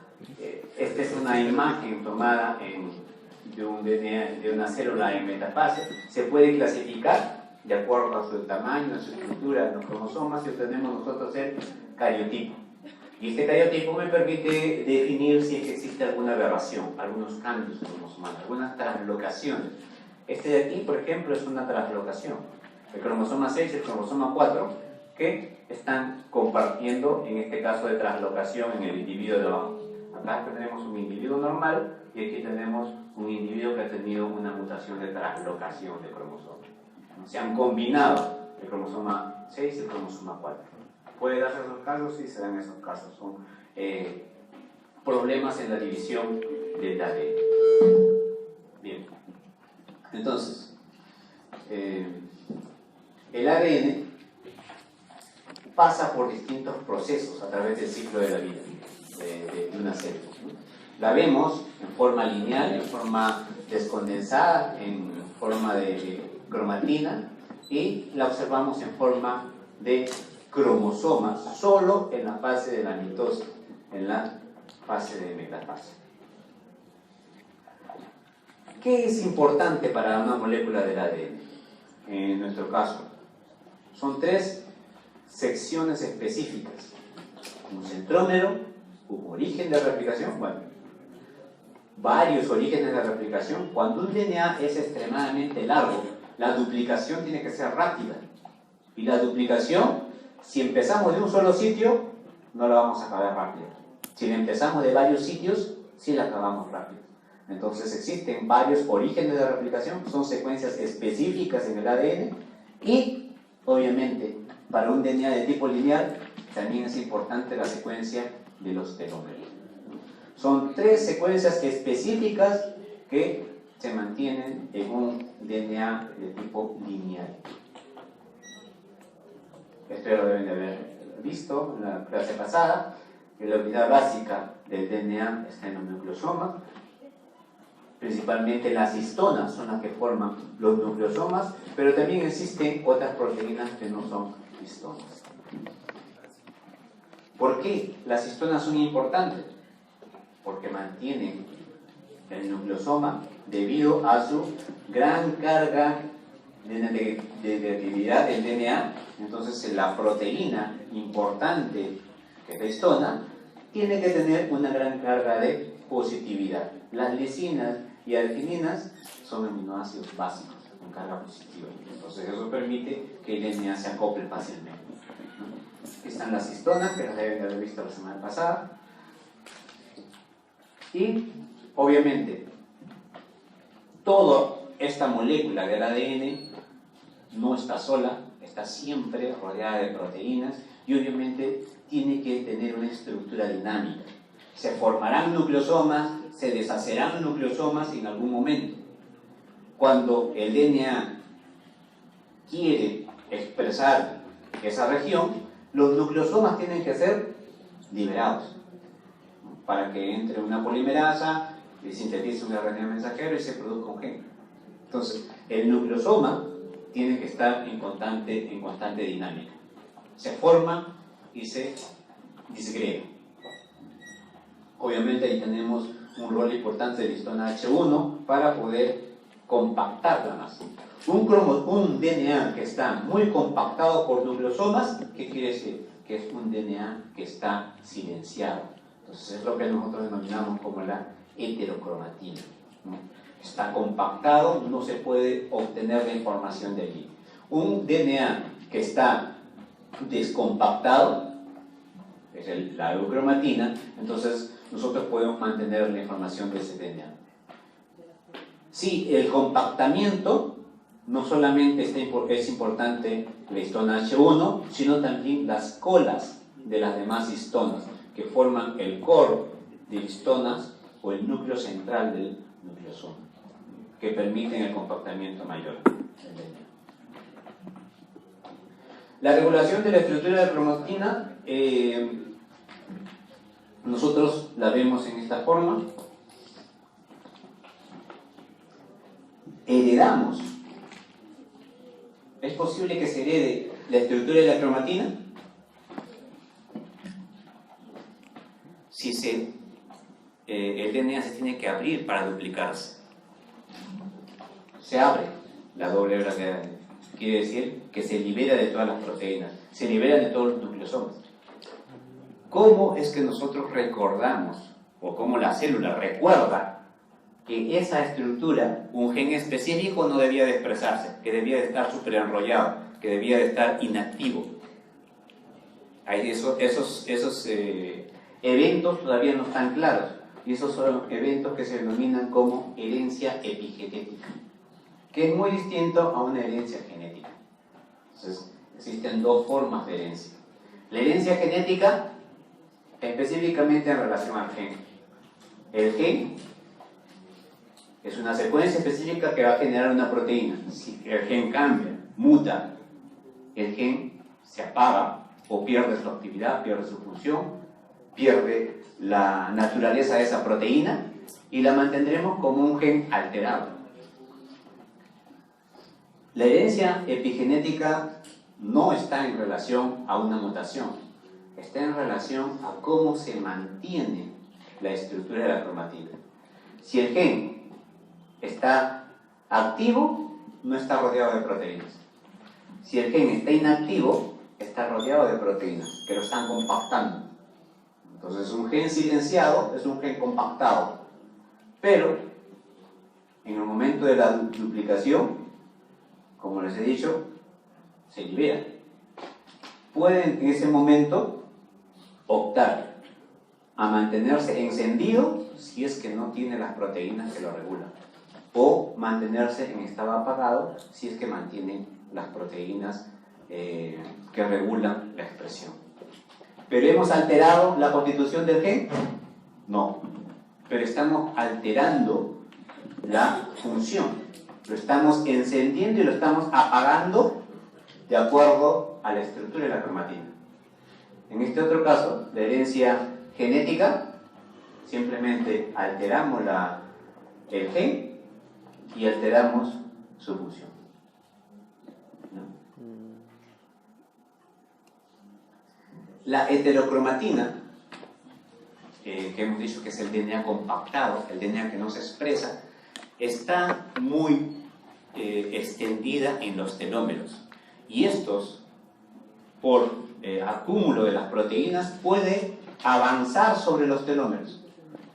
Esta es una imagen tomada de un DNA, de una célula en metafase. Se puede clasificar de acuerdo a su tamaño, a su estructura en los cromosomas, y obtenemos nosotros el cariotipo. Y este cariotipo me permite definir si es que existe alguna aberración, algunos cambios cromosomales, algunas translocaciones. Este de aquí, por ejemplo, es una translocación. El cromosoma 6 y el cromosoma 4, que están compartiendo, en este caso de translocación, en el individuo de abajo. Acá tenemos un individuo normal y aquí tenemos un individuo que ha tenido una mutación de translocación de cromosoma. Se han combinado el cromosoma 6 y el cromosoma 4. ¿Puede darse esos casos? Sí, se dan esos casos. Son problemas en la división del ADN. Bien. Entonces, el ADN pasa por distintos procesos a través del ciclo de la vida de una célula, ¿no? La vemos en forma lineal, en forma descondensada, en forma de cromatina, y la observamos en forma de cromosomas solo en la fase de la mitosis, en la fase de metafase. ¿Qué es importante para una molécula del ADN? En nuestro caso, son 3 secciones específicas: un centrómero, un origen de replicación, bueno, varios orígenes de replicación. Cuando un DNA es extremadamente largo, la duplicación tiene que ser rápida. Y la duplicación, si empezamos de un solo sitio, no la vamos a acabar rápido. Si la empezamos de varios sitios, sí la acabamos rápido. Entonces existen varios orígenes de replicación, son secuencias específicas en el ADN, y obviamente para un DNA de tipo lineal también es importante la secuencia de los telómeros. Son 3 secuencias específicas que se mantienen en un DNA de tipo lineal. Esto ya lo deben de haber visto en la clase pasada, que la unidad básica del DNA está en el nucleosoma. Principalmente las histonas son las que forman los nucleosomas, pero también existen otras proteínas que no son histonas. ¿Por qué las histonas son importantes? Porque mantienen el nucleosoma debido a su gran carga de negatividad del DNA. Entonces la proteína importante, que es la histona, tiene que tener una gran carga de positividad. Las lisinas y argininas son aminoácidos básicos con carga positiva. Entonces eso permite que el DNA se acople fácilmente. Aquí están las histonas, que las deben de haber visto la semana pasada. Y obviamente toda esta molécula del ADN no está sola, está siempre rodeada de proteínas, y obviamente tiene que tener una estructura dinámica. Se formarán nucleosomas, se deshacerán nucleosomas en algún momento. Cuando el DNA quiere expresar esa región, los nucleosomas tienen que ser liberados para que entre una polimerasa y sintetice un RNA mensajero y se produzca un gen. Entonces, el nucleosoma tiene que estar en constante dinámica. Se forma y se disgrega. Obviamente ahí tenemos un rol importante de la histona H1 para poder compactar la masa. Un DNA que está muy compactado por nucleosomas, ¿qué quiere decir? Que es un DNA que está silenciado. Entonces es lo que nosotros denominamos como la heterocromatina, ¿no? Está compactado, no se puede obtener la información de allí. Un DNA que está descompactado, es la eucromatina, entonces nosotros podemos mantener la información de ese DNA. Sí, el compactamiento no solamente es importante la histona H1, sino también las colas de las demás histonas, que forman el core de histonas o el núcleo central del nucleosoma, que permiten el compactamiento mayor del DNA. La regulación de la estructura de cromatina, nosotros la vemos en esta forma. Heredamos. ¿Es posible que se herede la estructura de la cromatina? Si el DNA se tiene que abrir para duplicarse. Se abre la doble hebra de ADN. Quiere decir que se libera de todas las proteínas, se libera de todos los nucleosomas. ¿Cómo es que nosotros recordamos, o cómo la célula recuerda, que esa estructura, un gen específico, no debía de expresarse, que debía de estar superenrollado, que debía de estar inactivo? Esos eventos todavía no están claros, y esos son eventos que se denominan como herencia epigenética, que es muy distinto a una herencia genética. Entonces, existen dos formas de herencia. La herencia genética, específicamente en relación al gen. El gen es una secuencia específica que va a generar una proteína. Si el gen cambia, muta, el gen se apaga o pierde su actividad, pierde su función, pierde la naturaleza de esa proteína y la mantendremos como un gen alterado. La herencia epigenética no está en relación a una mutación, está en relación a cómo se mantiene la estructura de la cromatina. Si el gen está activo, no está rodeado de proteínas. Si el gen está inactivo, está rodeado de proteínas que lo están compactando. Entonces, un gen silenciado es un gen compactado. Pero, en el momento de la duplicación, como les he dicho, se libera. Pueden en ese momento optar a mantenerse encendido si es que no tiene las proteínas que lo regulan, o mantenerse en estado apagado si es que mantiene las proteínas que regulan la expresión. ¿Pero hemos alterado la constitución del gen? No, pero estamos alterando la función. Lo estamos encendiendo y lo estamos apagando de acuerdo a la estructura de la cromatina. En este otro caso, de herencia genética, simplemente alteramos el gen y alteramos su función. ¿No? La heterocromatina, que hemos dicho que es el DNA compactado, el DNA que no se expresa, está muy extendida en los telómeros, y estos, por acúmulo de las proteínas, puede avanzar sobre los telómeros.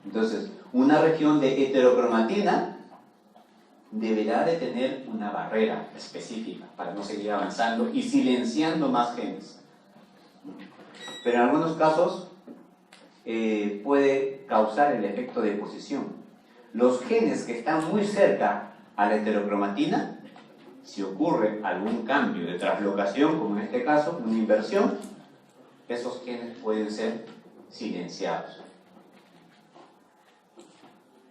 Entonces, una región de heterocromatina deberá de tener una barrera específica para no seguir avanzando y silenciando más genes. Pero en algunos casos puede causar el efecto de posición. Los genes que están muy cerca a la heterocromatina, si ocurre algún cambio de translocación, como en este caso, una inversión, esos genes pueden ser silenciados.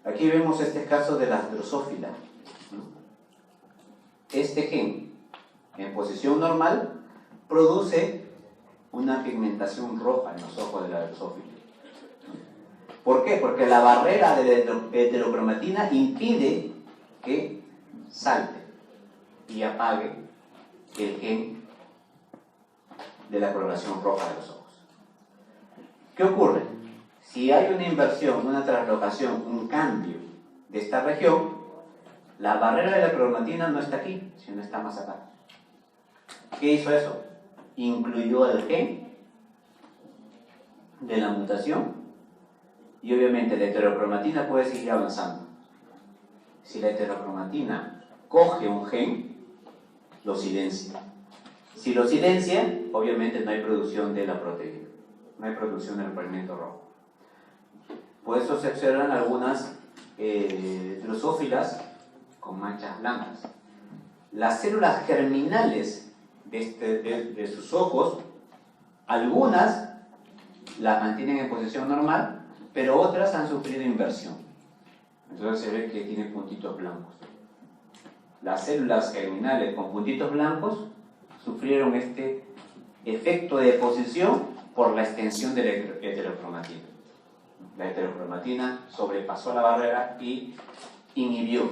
Aquí vemos este caso de la drosófila. Este gen, en posición normal, produce una pigmentación roja en los ojos de la drosófila. ¿Por qué? Porque la barrera de la heterocromatina impide que salte y apague el gen de la coloración roja de los ojos. ¿Qué ocurre? Si hay una inversión, una translocación, un cambio de esta región, la barrera de la cromatina no está aquí, sino está más acá. ¿Qué hizo eso? Incluyó el gen de la mutación y obviamente la heterocromatina puede seguir avanzando. Si la heterocromatina coge un gen, lo silencia. Si lo silencia, obviamente no hay producción de la proteína, no hay producción del pigmento rojo. Por eso se observan algunas drosófilas con manchas blancas. Las células germinales de sus ojos, algunas las mantienen en posición normal pero otras han sufrido inversión. Entonces se ve que tiene puntitos blancos. Las células germinales con puntitos blancos sufrieron este efecto de deposición por la extensión de la heterocromatina. La heterocromatina sobrepasó la barrera y inhibió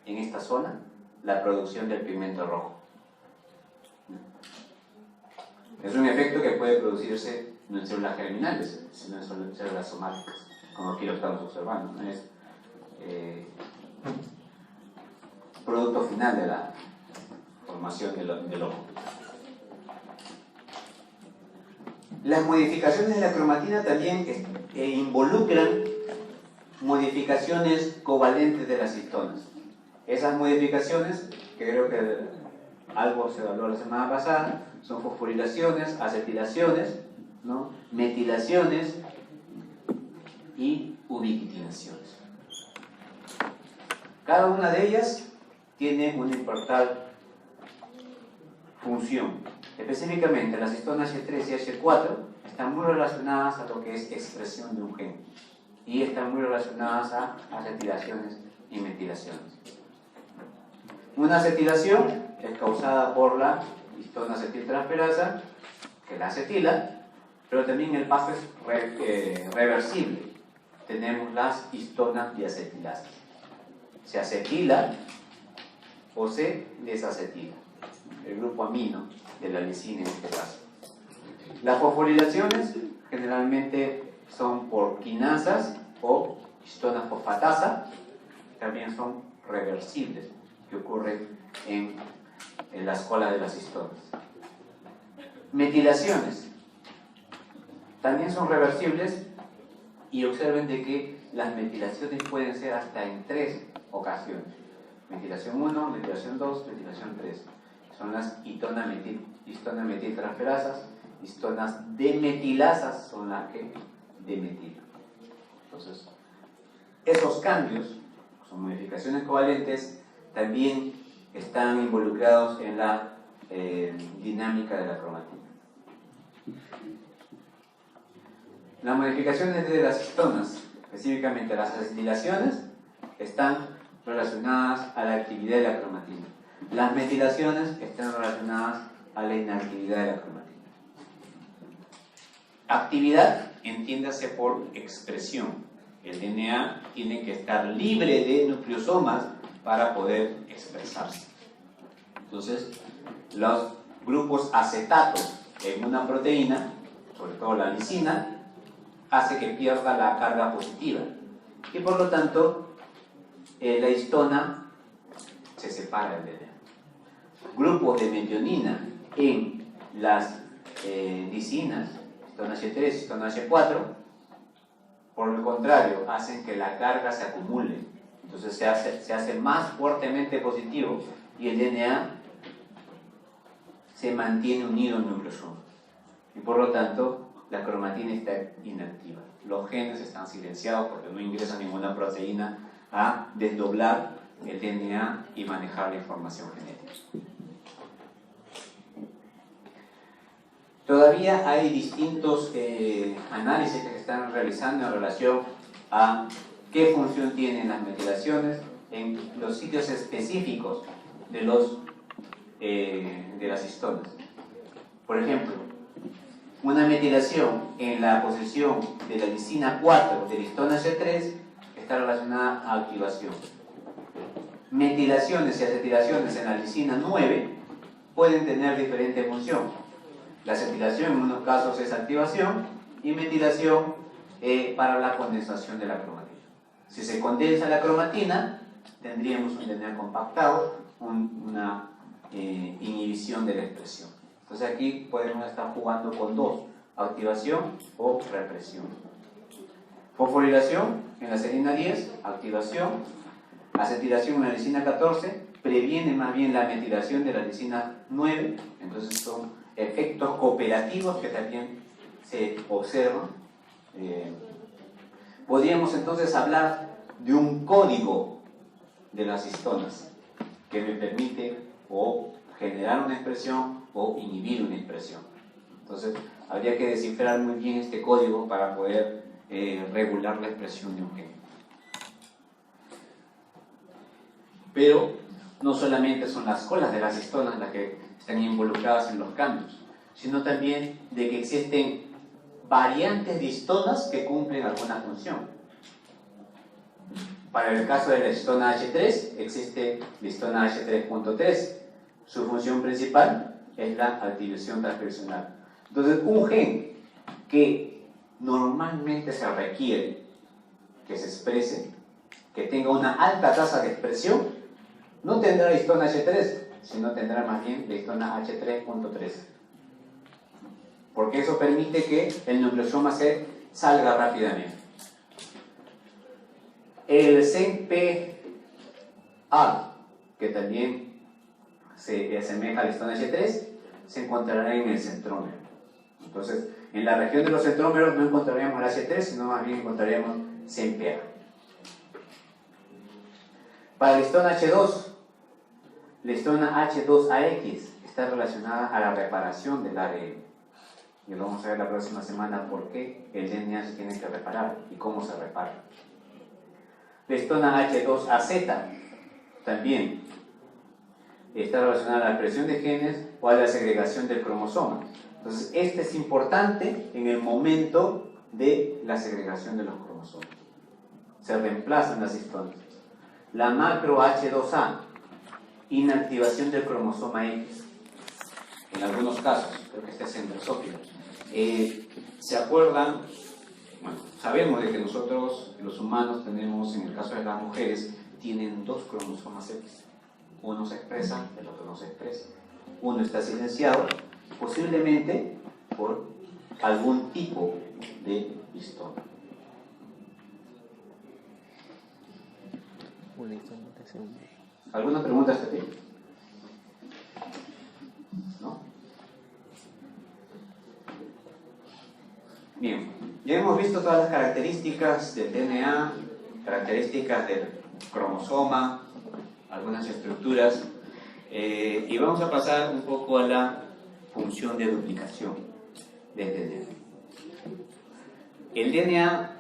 en esta zona la producción del pigmento rojo. Es un efecto que puede producirse no en células germinales, sino en células somáticas, como aquí lo estamos observando. ¿No? Es producto final de la formación del ojo. Las modificaciones de la cromatina también involucran modificaciones covalentes de las histonas. Esas modificaciones, que creo que algo se evaluó la semana pasada, son fosforilaciones, acetilaciones, ¿no? Metilaciones y ubiquitinaciones. Cada una de ellas tiene una importante función. Específicamente, las histonas H3 y H4 están muy relacionadas a lo que es expresión de un gen y están muy relacionadas a acetilaciones y metilaciones. Una acetilación es causada por la histona acetiltransferasa, que la acetila, pero también el paso es reversible. Tenemos las histonas diacetilasas. Se acetila o se desacetila el grupo amino de la lisina en este caso. Las fosforilaciones generalmente son por quinasas o histona fosfatasa, también son reversibles, que ocurren en las colas de las histonas. Metilaciones también son reversibles y observen de que las metilaciones pueden ser hasta en 3 ocasiones. Metilación 1, metilación 2, metilación 3. Son las histonas metiltransferasas, histonas demetilasas son las que demetilan. Entonces, esos cambios, son modificaciones covalentes, también están involucrados en la dinámica de la cromatina. Las modificaciones de las histonas, específicamente las acetilaciones, están relacionadas a la actividad de la cromatina. Las metilaciones están relacionadas a la inactividad de la cromatina. Actividad, entiéndase por expresión. El DNA tiene que estar libre de nucleosomas para poder expresarse. Entonces, los grupos acetatos en una proteína, sobre todo la lisina, hace que pierda la carga positiva y por lo tanto la histona se separa del DNA. Grupos de metionina en las lisinas, histona H3, histona H4, por el contrario, hacen que la carga se acumule. Entonces se hace más fuertemente positivo y el DNA se mantiene unido al nucleosoma. Y por lo tanto, la cromatina está inactiva. Los genes están silenciados porque no ingresa ninguna proteína a desdoblar el DNA y manejar la información genética. Todavía hay distintos análisis que se están realizando en relación a qué función tienen las metilaciones en los sitios específicos de las histonas. Por ejemplo, una metilación en la posición de la lisina 4 de la histona H3 está relacionada a activación. Metilaciones y acetilaciones en la lisina 9 pueden tener diferente función. La acetilación en unos casos es activación y metilación para la condensación de la cromatina. Si se condensa la cromatina, tendríamos un DNA compactado, una inhibición de la expresión. Entonces aquí podemos estar jugando con dos, activación o represión. Fosforilación en la serina 10, activación. Acetilación en la lisina 14, previene más bien la metilación de la lisina 9, entonces son efectos cooperativos que también se observan. Podríamos entonces hablar de un código de las histonas que me permite o generar una expresión o inhibir una expresión. Entonces habría que descifrar muy bien este código para poder regular la expresión de un gen. Pero no solamente son las colas de las histonas las que están involucradas en los cambios, sino también de que existen variantes de histonas que cumplen alguna función. Para el caso de la histona H3, existe la histona H3.3. Su función principal es la activación transcripcional. Entonces, un gen que normalmente se requiere que se exprese, que tenga una alta tasa de expresión, no tendrá histona H3, sino tendrá más bien la histona H3.3. Porque eso permite que el nucleosoma se salga rápidamente. El CENPA, que también se asemeja a la histona H3, se encontrará en el centrómero. Entonces, en la región de los centrómeros no encontraríamos la H3, sino más bien encontraríamos CENPA. Para la histona H2, la histona H2AX está relacionada a la reparación del ADN. Y lo vamos a ver la próxima semana por qué el DNA se tiene que reparar y cómo se repara. La histona H2AZ también está relacionada a la expresión de genes o a la segregación del cromosoma. Entonces, este es importante en el momento de la segregación de los cromosomas. Se reemplazan las histonas. La macro H2A, inactivación del cromosoma X. En algunos casos, creo que este es en Drosophila. ¿Se acuerdan? Bueno, sabemos de que nosotros, los humanos, tenemos, en el caso de las mujeres, tienen dos cromosomas X. Uno se expresa, el otro no se expresa. Uno está silenciado, posiblemente por algún tipo de histona. ¿Alguna pregunta hasta aquí? ¿No? Bien, ya hemos visto todas las características del DNA, características del cromosoma, algunas estructuras, y vamos a pasar un poco a la función de duplicación del DNA. El DNA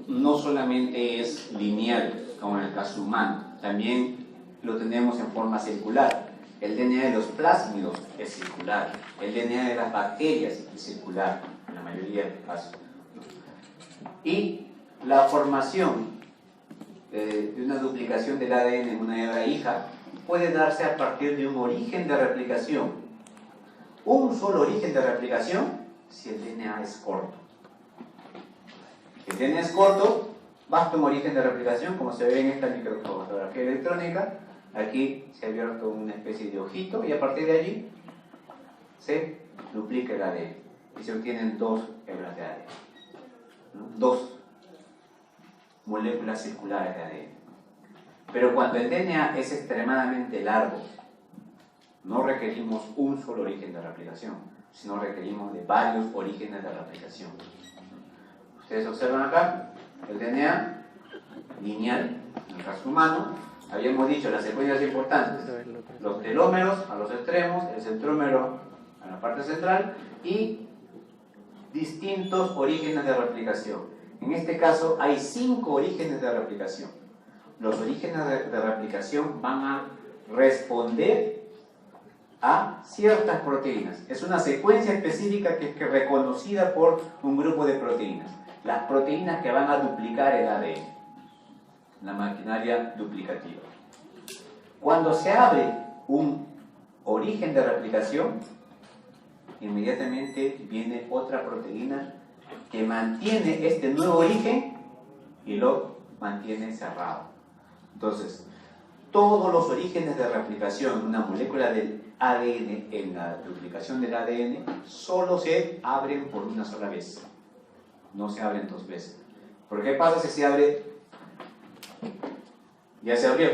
no solamente es lineal, como en el caso humano, también lo tenemos en forma circular. El DNA de los plásmidos es circular, el DNA de las bacterias es circular, en la mayoría de los casos. Y la formación de una duplicación del ADN en una hebra hija puede darse a partir de un origen de replicación. Un solo origen de replicación si el DNA es corto. Si el DNA es corto, basta un origen de replicación, como se ve en esta microcromatografía electrónica. Aquí se ha abierto una especie de ojito y a partir de allí se duplica el ADN y se obtienen dos hebras de ADN, ¿no? Dos moléculas circulares de ADN. Pero cuando el DNA es extremadamente largo, no requerimos un solo origen de replicación, sino requerimos de varios orígenes de replicación. Ustedes observan acá el DNA lineal, en el caso humano. Habíamos dicho las secuencias importantes: los telómeros a los extremos, el centrómero a la parte central y distintos orígenes de replicación. En este caso hay 5 orígenes de replicación. Los orígenes de replicación van a responder a ciertas proteínas. Es una secuencia específica que es reconocida por un grupo de proteínas. Las proteínas que van a duplicar el ADN, la maquinaria duplicativa. Cuando se abre un origen de replicación, inmediatamente viene otra proteína que mantiene este nuevo origen y lo mantiene cerrado. Entonces, todos los orígenes de replicación, una molécula del ADN, en la duplicación del ADN, solo se abren por una sola vez. No se abren 2 veces. ¿Por qué pasa si se abre? Ya se abrió.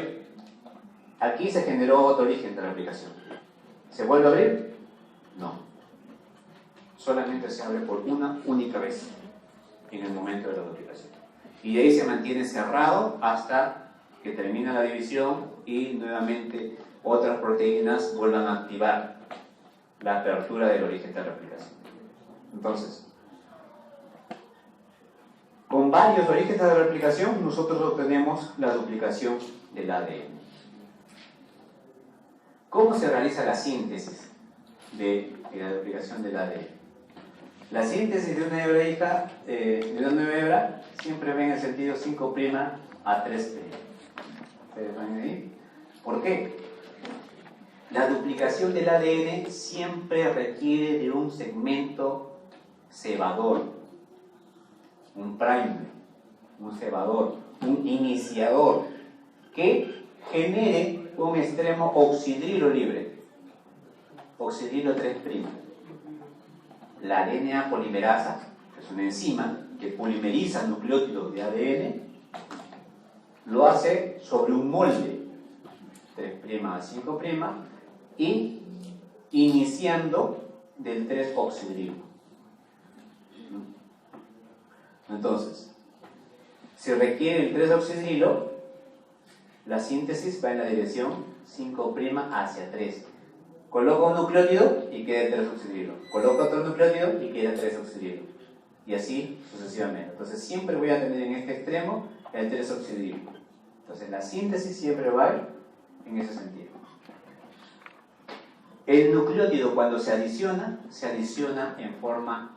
Aquí se generó otro origen de replicación. ¿Se vuelve a abrir? No. Solamente se abre por una única vez en el momento de la duplicación. Y de ahí se mantiene cerrado hasta que termina la división y nuevamente otras proteínas vuelvan a activar la apertura del origen de replicación. Entonces, como con varios orígenes de replicación, nosotros obtenemos la duplicación del ADN. ¿Cómo se realiza la síntesis de la duplicación del ADN? La síntesis de una hebra hija, de una nueva hebra, siempre va en el sentido 5' a 3'. ¿Ustedes ven ahí? ¿Por qué? La duplicación del ADN siempre requiere de un segmento cebador, un primer, un cebador, un iniciador, que genere un extremo oxidrilo libre, oxidrilo 3'. La DNA polimerasa, que es una enzima que polimeriza nucleótidos de ADN, lo hace sobre un molde 3' a 5' y iniciando del 3-oxidrilo. Entonces, si requiere el 3-oxidrilo, la síntesis va en la dirección 5' hacia 3. Coloco un nucleótido y queda 3-oxidrilo. Coloco otro nucleótido y queda 3-oxidrilo. Y así sucesivamente. Entonces siempre voy a tener en este extremo el 3-oxidrilo. Entonces la síntesis siempre va a ir en ese sentido. El nucleótido cuando se adiciona en forma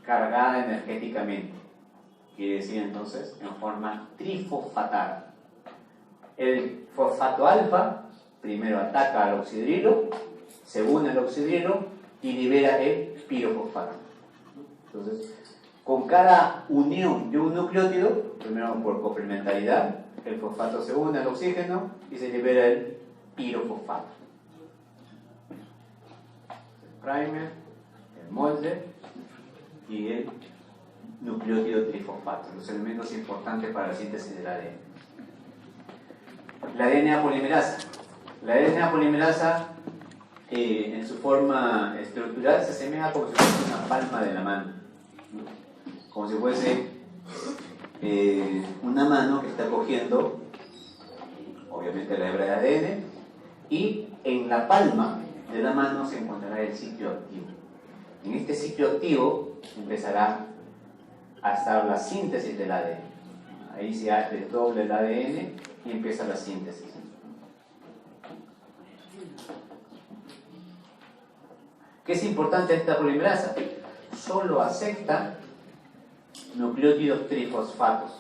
cargada energéticamente. Quiere decir entonces en forma trifosfatada. El fosfato alfa primero ataca al oxidrilo, se une al oxidrilo y libera el pirofosfato. Entonces, con cada unión de un nucleótido, primero por complementariedad, el fosfato se une al oxígeno y se libera el pirofosfato. El primer, el molde y el nucleótido trifosfato, los elementos importantes para la síntesis del ADN. La DNA polimerasa. La DNA polimerasa en su forma estructural se asemeja como si fuese una palma de la mano, ¿no? Como si fuese una mano que está cogiendo obviamente la hebra de ADN, y en la palma de la mano se encontrará el sitio activo. En este sitio activo empezará a estar la síntesis del ADN. Ahí se desdobla el ADN y empieza la síntesis. ¿Qué es importante esta polimerasa? Solo acepta nucleótidos trifosfatos.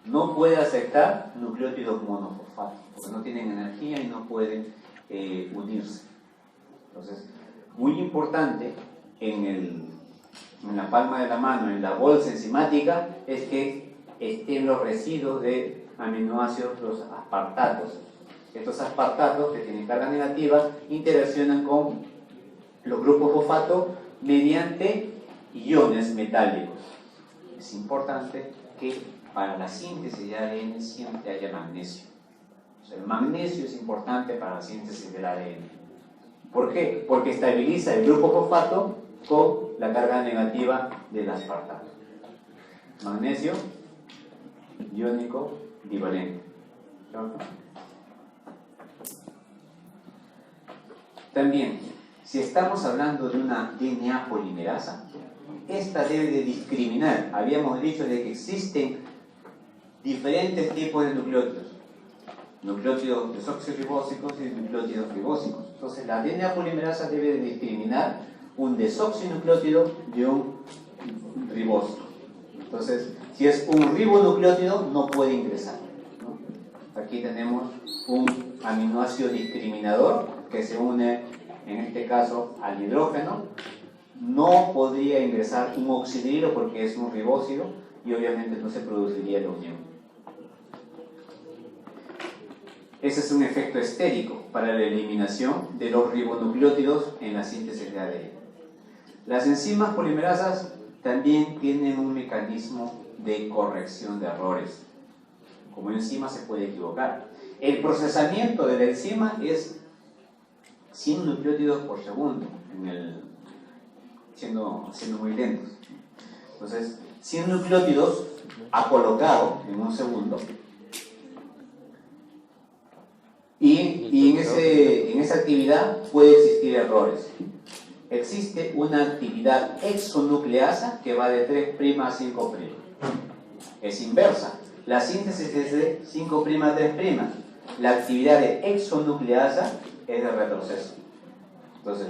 No puede aceptar nucleótidos monofosfatos, porque no tienen energía y no pueden unirse. Entonces, muy importante en la palma de la mano, en la bolsa enzimática, es que estén los residuos de aminoácidos, los aspartatos. Estos aspartatos que tienen carga negativa interaccionan con los grupos fosfato mediante iones metálicos. Es importante que para la síntesis de ADN siempre haya magnesio. O sea, el magnesio es importante para la síntesis del ADN. ¿Por qué? Porque estabiliza el grupo fosfato con la carga negativa del aspartato. Magnesio iónico divalente. También, si estamos hablando de una DNA polimerasa, esta debe de discriminar. Habíamos dicho de que existen diferentes tipos de nucleótidos. Nucleótidos desoxirribósicos y nucleótidos ribósicos. Entonces, la DNA polimerasa debe de discriminar un desoxinucleótido de un ribósico. Entonces, si es un ribonucleótido, no puede ingresar, ¿no? Aquí tenemos un aminoácido discriminador que se une, en este caso, al hidrógeno. No podría ingresar un oxidrilo porque es un ribósido y obviamente no se produciría la unión. Ese es un efecto estérico para la eliminación de los ribonucleótidos en la síntesis de ADN. Las enzimas polimerasas también tienen un mecanismo de corrección de errores. Como enzima se puede equivocar. El procesamiento de la enzima es 100 nucleótidos por segundo, siendo muy lentos. Entonces, 100 nucleótidos ha colocado en un segundo. Y en esa actividad puede existir errores. existe una actividad exonucleasa que va de 3' a 5'. Es inversa. La síntesis es de 5' a 3'. La actividad de exonucleasa es de retroceso. Entonces,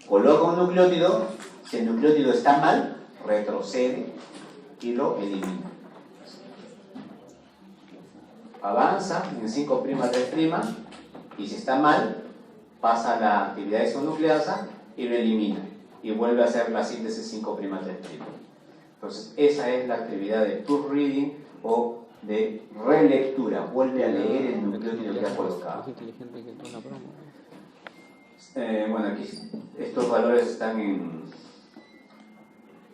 coloca un nucleótido, si el nucleótido está mal, retrocede y lo elimina. Avanza en 5' a 3', y si está mal, pasa a la actividad exonucleasa y lo elimina. Y vuelve a hacer la síntesis 5' a 3'. Entonces, esa es la actividad de proofreading o de relectura. Vuelve a leer el nucleótido que ha colocado. Bueno, aquí estos valores están en...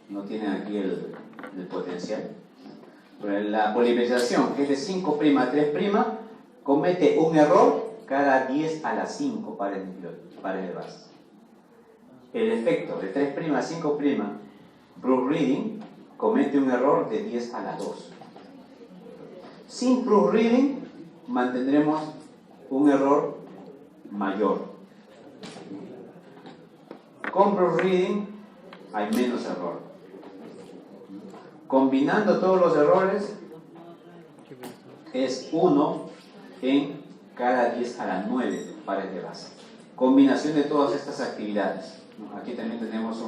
no tienen aquí el potencial. Pero la polimerización, que es de 5' a 3', comete un error cada 10 a la 5 pares de base. El efecto de 3' a 5', proofreading, comete un error de 10 a la 2. Sin proofreading mantendremos un error mayor. Con proofreading hay menos error. Combinando todos los errores es 1 en cada 10 a la 9 pares de base. Combinación de todas estas actividades. Aquí también tenemos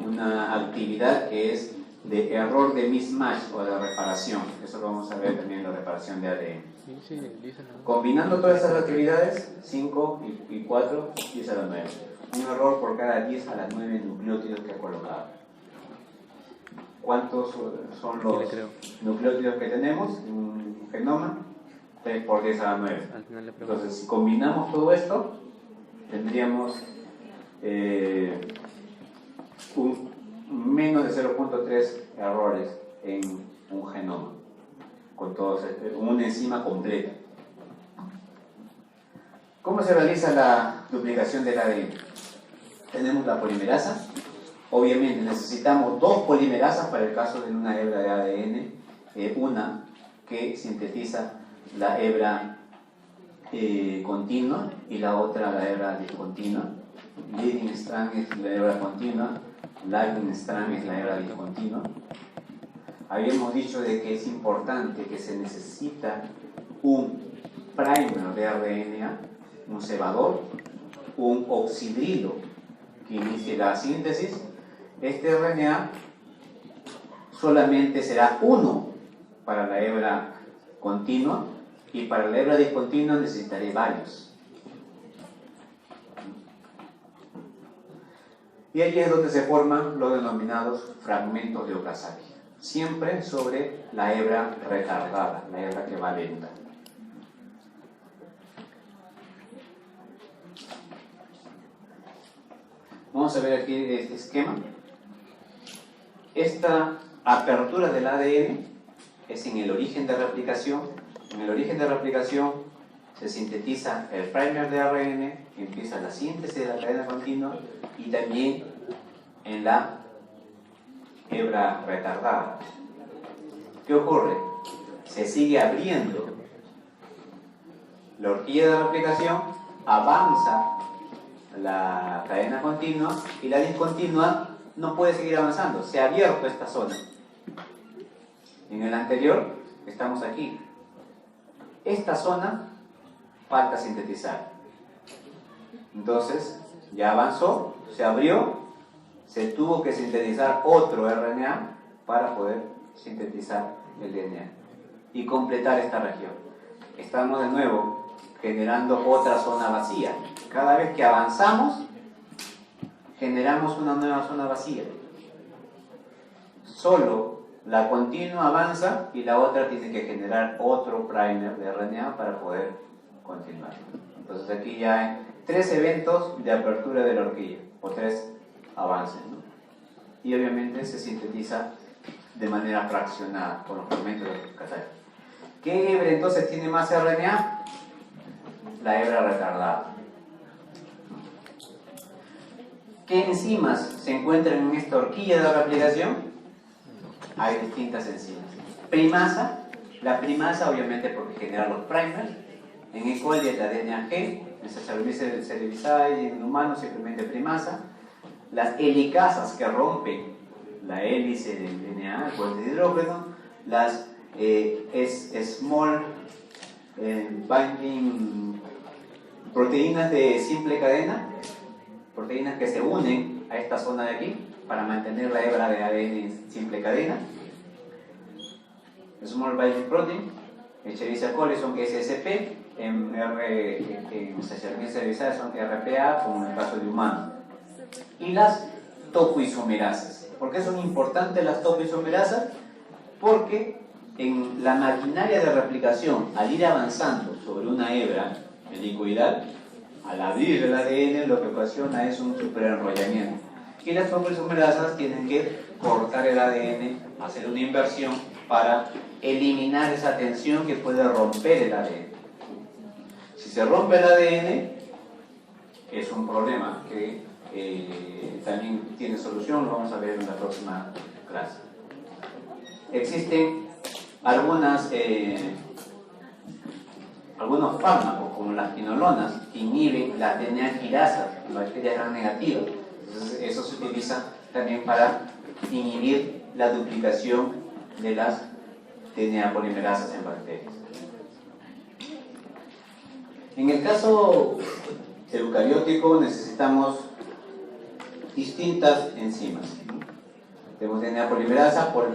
una actividad que es de error de mismatch o de reparación. Eso lo vamos a ver también en la reparación de ADN. Combinando todas estas actividades, 5 y 4, 10 a la 9. Un error por cada 10 a la 9 nucleótidos que ha colocado. ¿Cuántos son los nucleótidos que tenemos en un genoma? 3 por 10 a la 9. Entonces, si combinamos todo esto, tendríamos menos de 0.3 errores en un genoma, con todos, una enzima completa. ¿Cómo se realiza la duplicación del ADN? Tenemos la polimerasa. Obviamente necesitamos 2 polimerasas para el caso de una hebra de ADN, una que sintetiza la hebra continua y la otra la hebra discontinua. Leading strand es la hebra continua, lagging strand es la hebra discontinua. Habíamos dicho de que es importante que se necesita un primer de RNA, un cebador, un oxidrilo que inicie la síntesis. Este RNA solamente será uno para la hebra continua y para la hebra discontinua necesitaré varios. Y allí es donde se forman los denominados fragmentos de Okazaki, siempre sobre la hebra retardada, la hebra que va lenta. Vamos a ver aquí este esquema. Esta apertura del ADN es en el origen de replicación. En el origen de replicación se sintetiza el primer de ARN, empieza la síntesis de la cadena continua y también en la hebra retardada. ¿Qué ocurre? Se sigue abriendo la horquilla de replicación, avanza la cadena continua y la discontinua no puede seguir avanzando, se ha abierto esta zona. En el anterior estamos aquí. Esta zona falta sintetizar. Entonces ya avanzó, se abrió, se tuvo que sintetizar otro RNA para poder sintetizar el DNA y completar esta región. Estamos de nuevo generando otra zona vacía. Cada vez que avanzamos, generamos una nueva zona vacía. Solo la continua avanza y la otra tiene que generar otro primer de RNA para poder continuar. Entonces aquí ya hay 3 eventos de apertura de la horquilla, o 3 avances, ¿no? Y obviamente se sintetiza de manera fraccionada con los fragmentos de Okazaki. ¿Qué hebra entonces tiene más RNA? La hebra retardada. ¿Qué enzimas se encuentran en esta horquilla de replicación? Hay distintas enzimas. Primasa, la primasa obviamente porque genera los primers. En E. coli es la DNA G, en Saccharomyces cerevisiae y en humanos simplemente primasa. las helicasas que rompen la hélice del DNA, el puente de hidrógeno, las small binding proteínas de simple cadena, proteínas que se unen a esta zona de aquí para mantener la hebra de ADN en simple cadena. Small binding protein, Escherichia coli son SSP, en Saccharomyces cerevisiae son RPA, como en el caso de humano. Y las topoisomerasas. ¿Por qué son importantes las topoisomerasas? Porque en la maquinaria de replicación, al ir avanzando sobre una hebra helicoidal, al abrir el ADN, lo que ocasiona es un superenrollamiento. Y las topoisomerasas tienen que cortar el ADN, hacer una inversión para eliminar esa tensión que puede romper el ADN. Si se rompe el ADN, es un problema que también tiene solución, lo vamos a ver en la próxima clase. Existen algunos fármacos, como las quinolonas, que inhiben la DNA quirasa, la bacteria gram negativa. Entonces, eso se utiliza también para inhibir la duplicación de las DNA polimerasas en bacterias. En el caso eucariótico necesitamos distintas enzimas. Tenemos DNA polimerasa por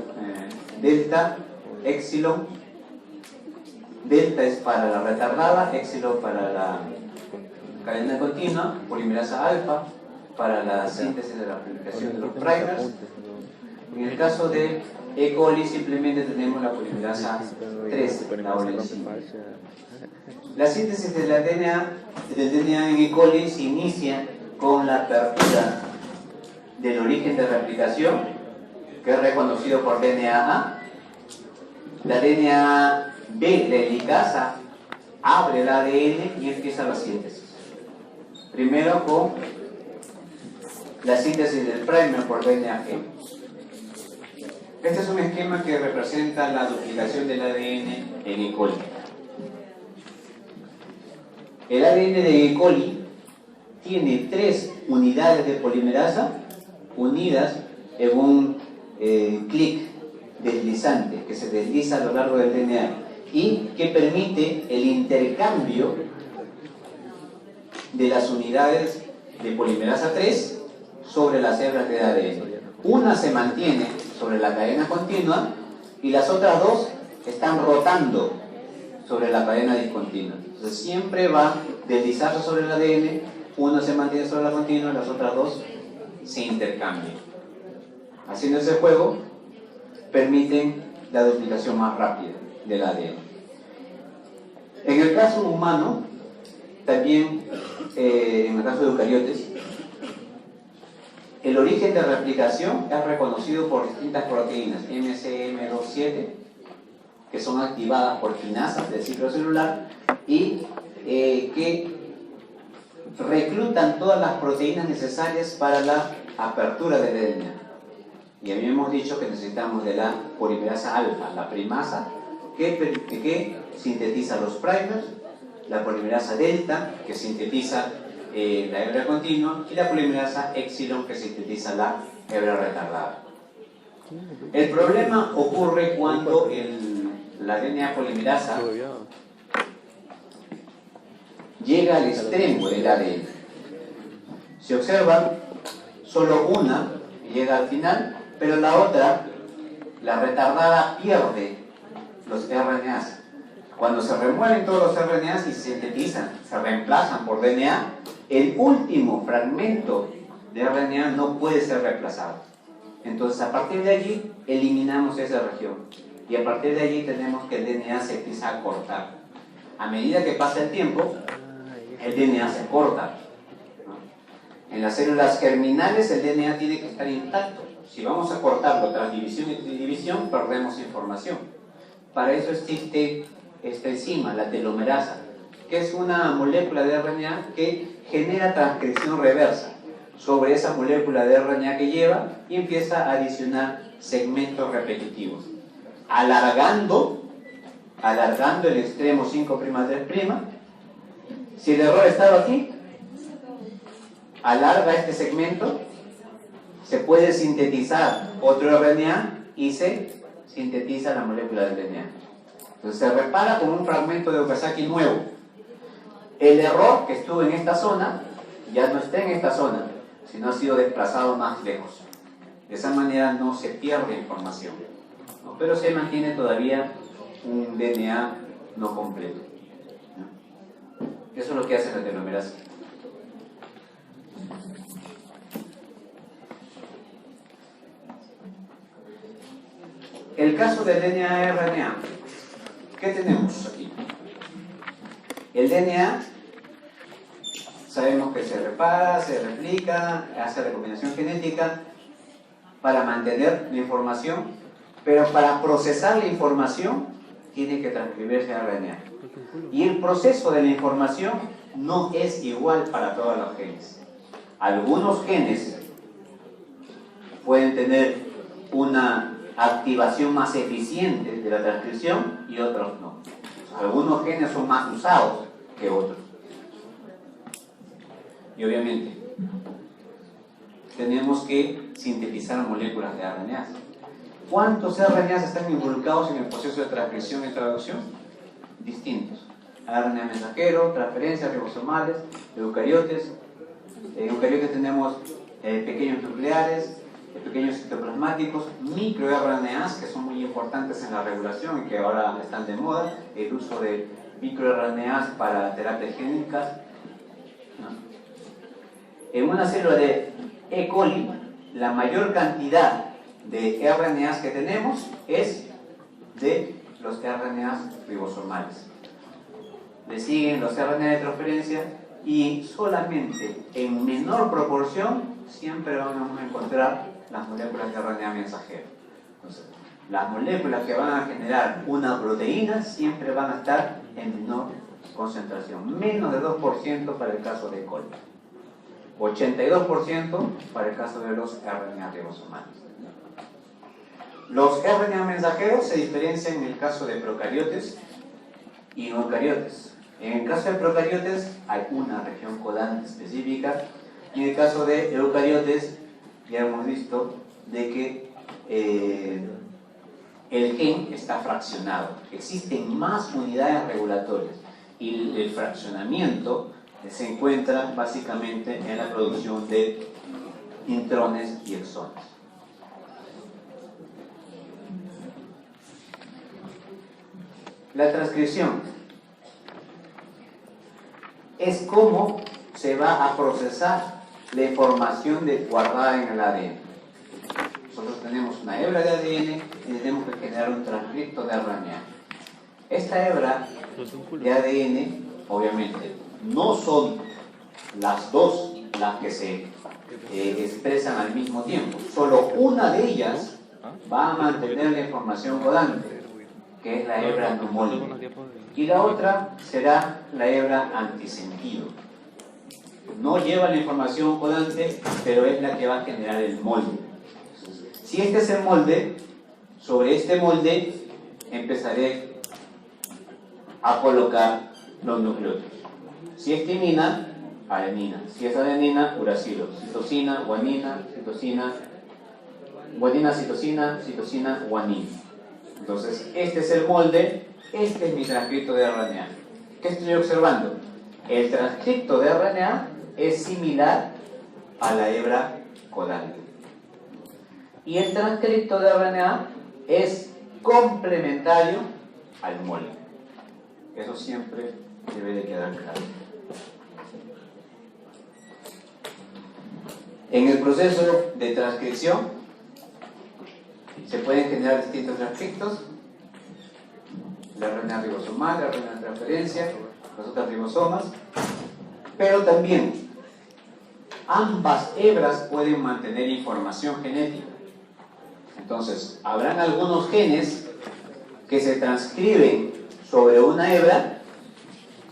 delta, epsilon. Delta es para la retardada, epsilon para la cadena continua, polimerasa alfa para la síntesis de la replicación de los primers. En el caso de E. coli simplemente tenemos la polimerasa 3, la olenzima. La síntesis del DNA en E. coli se inicia con la apertura del origen de replicación, que es reconocido por DNA-A. La DNA-B, la helicasa, abre el ADN y empieza la síntesis. Primero con la síntesis del primer por DNA-G. Este es un esquema que representa la duplicación del ADN en E. coli. El ADN de E. coli tiene 3 unidades de polimerasa unidas en un clic deslizante que se desliza a lo largo del DNA y que permite el intercambio de las unidades de polimerasa 3 sobre las hebras de ADN. Una se mantiene sobre la cadena continua y las otras 2 están rotando sobre la cadena discontinua. Entonces siempre va a deslizarse sobre el ADN, una se mantiene sobre la continua y las otras 2 se intercambian. Haciendo ese juego permiten la duplicación más rápida del ADN. En el caso humano, también en el caso de eucariotes, el origen de replicación es reconocido por distintas proteínas, MCM27, que son activadas por quinasas del ciclo celular y que reclutan todas las proteínas necesarias para la apertura del DNA. Y habíamos dicho que necesitamos de la polimerasa alfa, la primasa, que sintetiza los primers, la polimerasa delta, que sintetiza la hebra continua, y la polimerasa epsilon, que sintetiza la hebra retardada. El problema ocurre cuando la DNA polimerasa llega al extremo del ADN. Si observan, solo una llega al final, pero la otra, la retardada, pierde los RNAs. Cuando se remueven todos los RNAs y se sintetizan, se reemplazan por DNA, el último fragmento de RNA no puede ser reemplazado. Entonces, a partir de allí, eliminamos esa región. Y a partir de allí tenemos que el DNA se empieza a cortar. A medida que pasa el tiempo, el DNA se corta. En las células germinales el DNA tiene que estar intacto. Si vamos a cortarlo tras división y división, perdemos información. Para eso existe esta enzima, la telomerasa, que es una molécula de RNA que genera transcripción reversa sobre esa molécula de RNA que lleva y empieza a adicionar segmentos repetitivos, alargando el extremo 5'3'. Si el error estaba aquí, alarga este segmento se puede sintetizar otro RNA y se sintetiza la molécula del DNA. Entonces se repara con un fragmento de Okazaki nuevo. El error que estuvo en esta zona ya no está en esta zona, sino ha sido desplazado más lejos. De esa manera no se pierde información, ¿no? Pero se mantiene todavía un DNA no completo, ¿no? Eso es lo que hace la telomerasa. El caso del DNA-RNA, ¿qué tenemos aquí? El DNA sabemos que se repara, se replica, hace recombinación genética para mantener la información, pero para procesar la información tiene que transcribirse a RNA. Y el proceso de la información no es igual para todos los genes. Algunos genes pueden tener una activación más eficiente de la transcripción y otros no. Algunos genes son más usados que otros. Y obviamente tenemos que sintetizar moléculas de RNAs. ¿Cuántos RNAs están involucrados en el proceso de transcripción y traducción? Distintos. RNA mensajero, transferencias ribosomales, eucariotes. En eucariotes tenemos pequeños nucleares, pequeños citoplasmáticos, microRNAs que son muy importantes en la regulación y que ahora están de moda, el uso de microRNAs para terapias génicas, ¿no? En una célula de E. coli, la mayor cantidad de RNAs que tenemos es de los RNAs ribosomales. Le siguen los RNA de transferencia y solamente en menor proporción siempre vamos a encontrar las moléculas de RNA mensajero. Entonces, las moléculas que van a generar una proteína siempre van a estar en menor concentración, menos de 2% para el caso de E. coli, 82% para el caso de los RNA ribosomales. Los RNA mensajeros se diferencian en el caso de procariotes y eucariotes. En el caso de procariotes hay una región codante específica y en el caso de eucariotes ya hemos visto de que el gen está fraccionado. Existen más unidades regulatorias y el fraccionamiento se encuentra básicamente en la producción de intrones y exones. La transcripción es cómo se va a procesar la información guardada en el ADN. Nosotros tenemos una hebra de ADN y tenemos que generar un transcripto de RNA. Esta hebra de ADN, obviamente, no son las dos las que se expresan al mismo tiempo. Solo una de ellas va a mantener la información codante, que es la hebra no molde, y la otra será la hebra antisentido. No lleva la información codante, pero es la que va a generar el molde. Si este es el molde, sobre este molde empezaré a colocar los nucleótidos. Si es timina, adenina. Si es adenina, uracilo. Citosina, guanina, citosina, guanina, citosina, citosina, guanina. Entonces, este es el molde, este es mi transcripto de RNA. ¿Qué estoy observando? El transcripto de RNA es similar a la hebra codante. Y el transcripto de RNA es complementario al molde. Eso siempre debe de quedar claro. En el proceso de transcripción se pueden generar distintos transcriptos: la RNA ribosomal, la RNA de transferencia, las otras ribosomas, pero también ambas hebras pueden mantener información genética. Entonces, habrán algunos genes que se transcriben sobre una hebra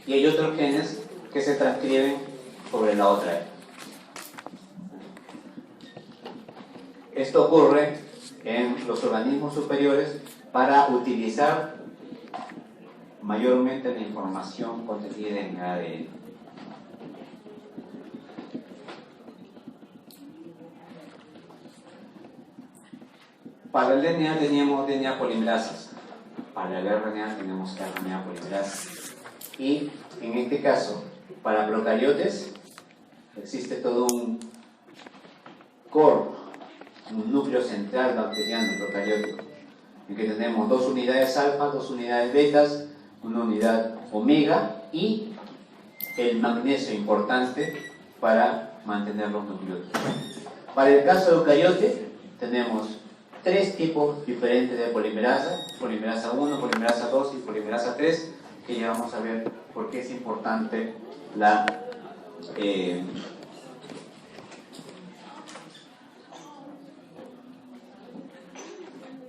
y hay otros genes que se transcriben sobre la otra hebra. Esto ocurre en los organismos superiores para utilizar mayormente la información contenida en el ADN. Para el DNA teníamos DNA polimerasas, para el RNA tenemos RNA polimerasas. Y en este caso, para procariotes, existe todo un core, un núcleo central bacteriano procariótico, en que tenemos 2 unidades alfa, 2 unidades betas, una unidad omega y el magnesio importante para mantener los nucleótidos. Para el caso de eucariote tenemos 3 tipos diferentes de polimerasa: polimerasa 1, polimerasa 2 y polimerasa 3, que ya vamos a ver por qué es importante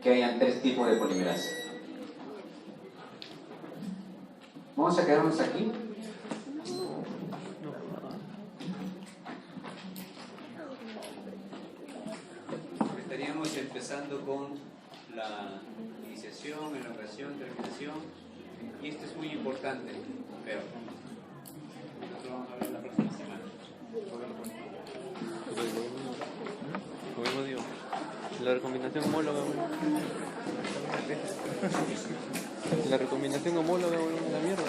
que hayan 3 tipos de polimerasa. Vamos a quedarnos aquí. Estaríamos empezando con la iniciación, elongación, terminación, y esto es muy importante, pero nosotros vamos a ver la próxima semana. Lo mismo digo. La recombinación homóloga. La recombinación homóloga, la mierda.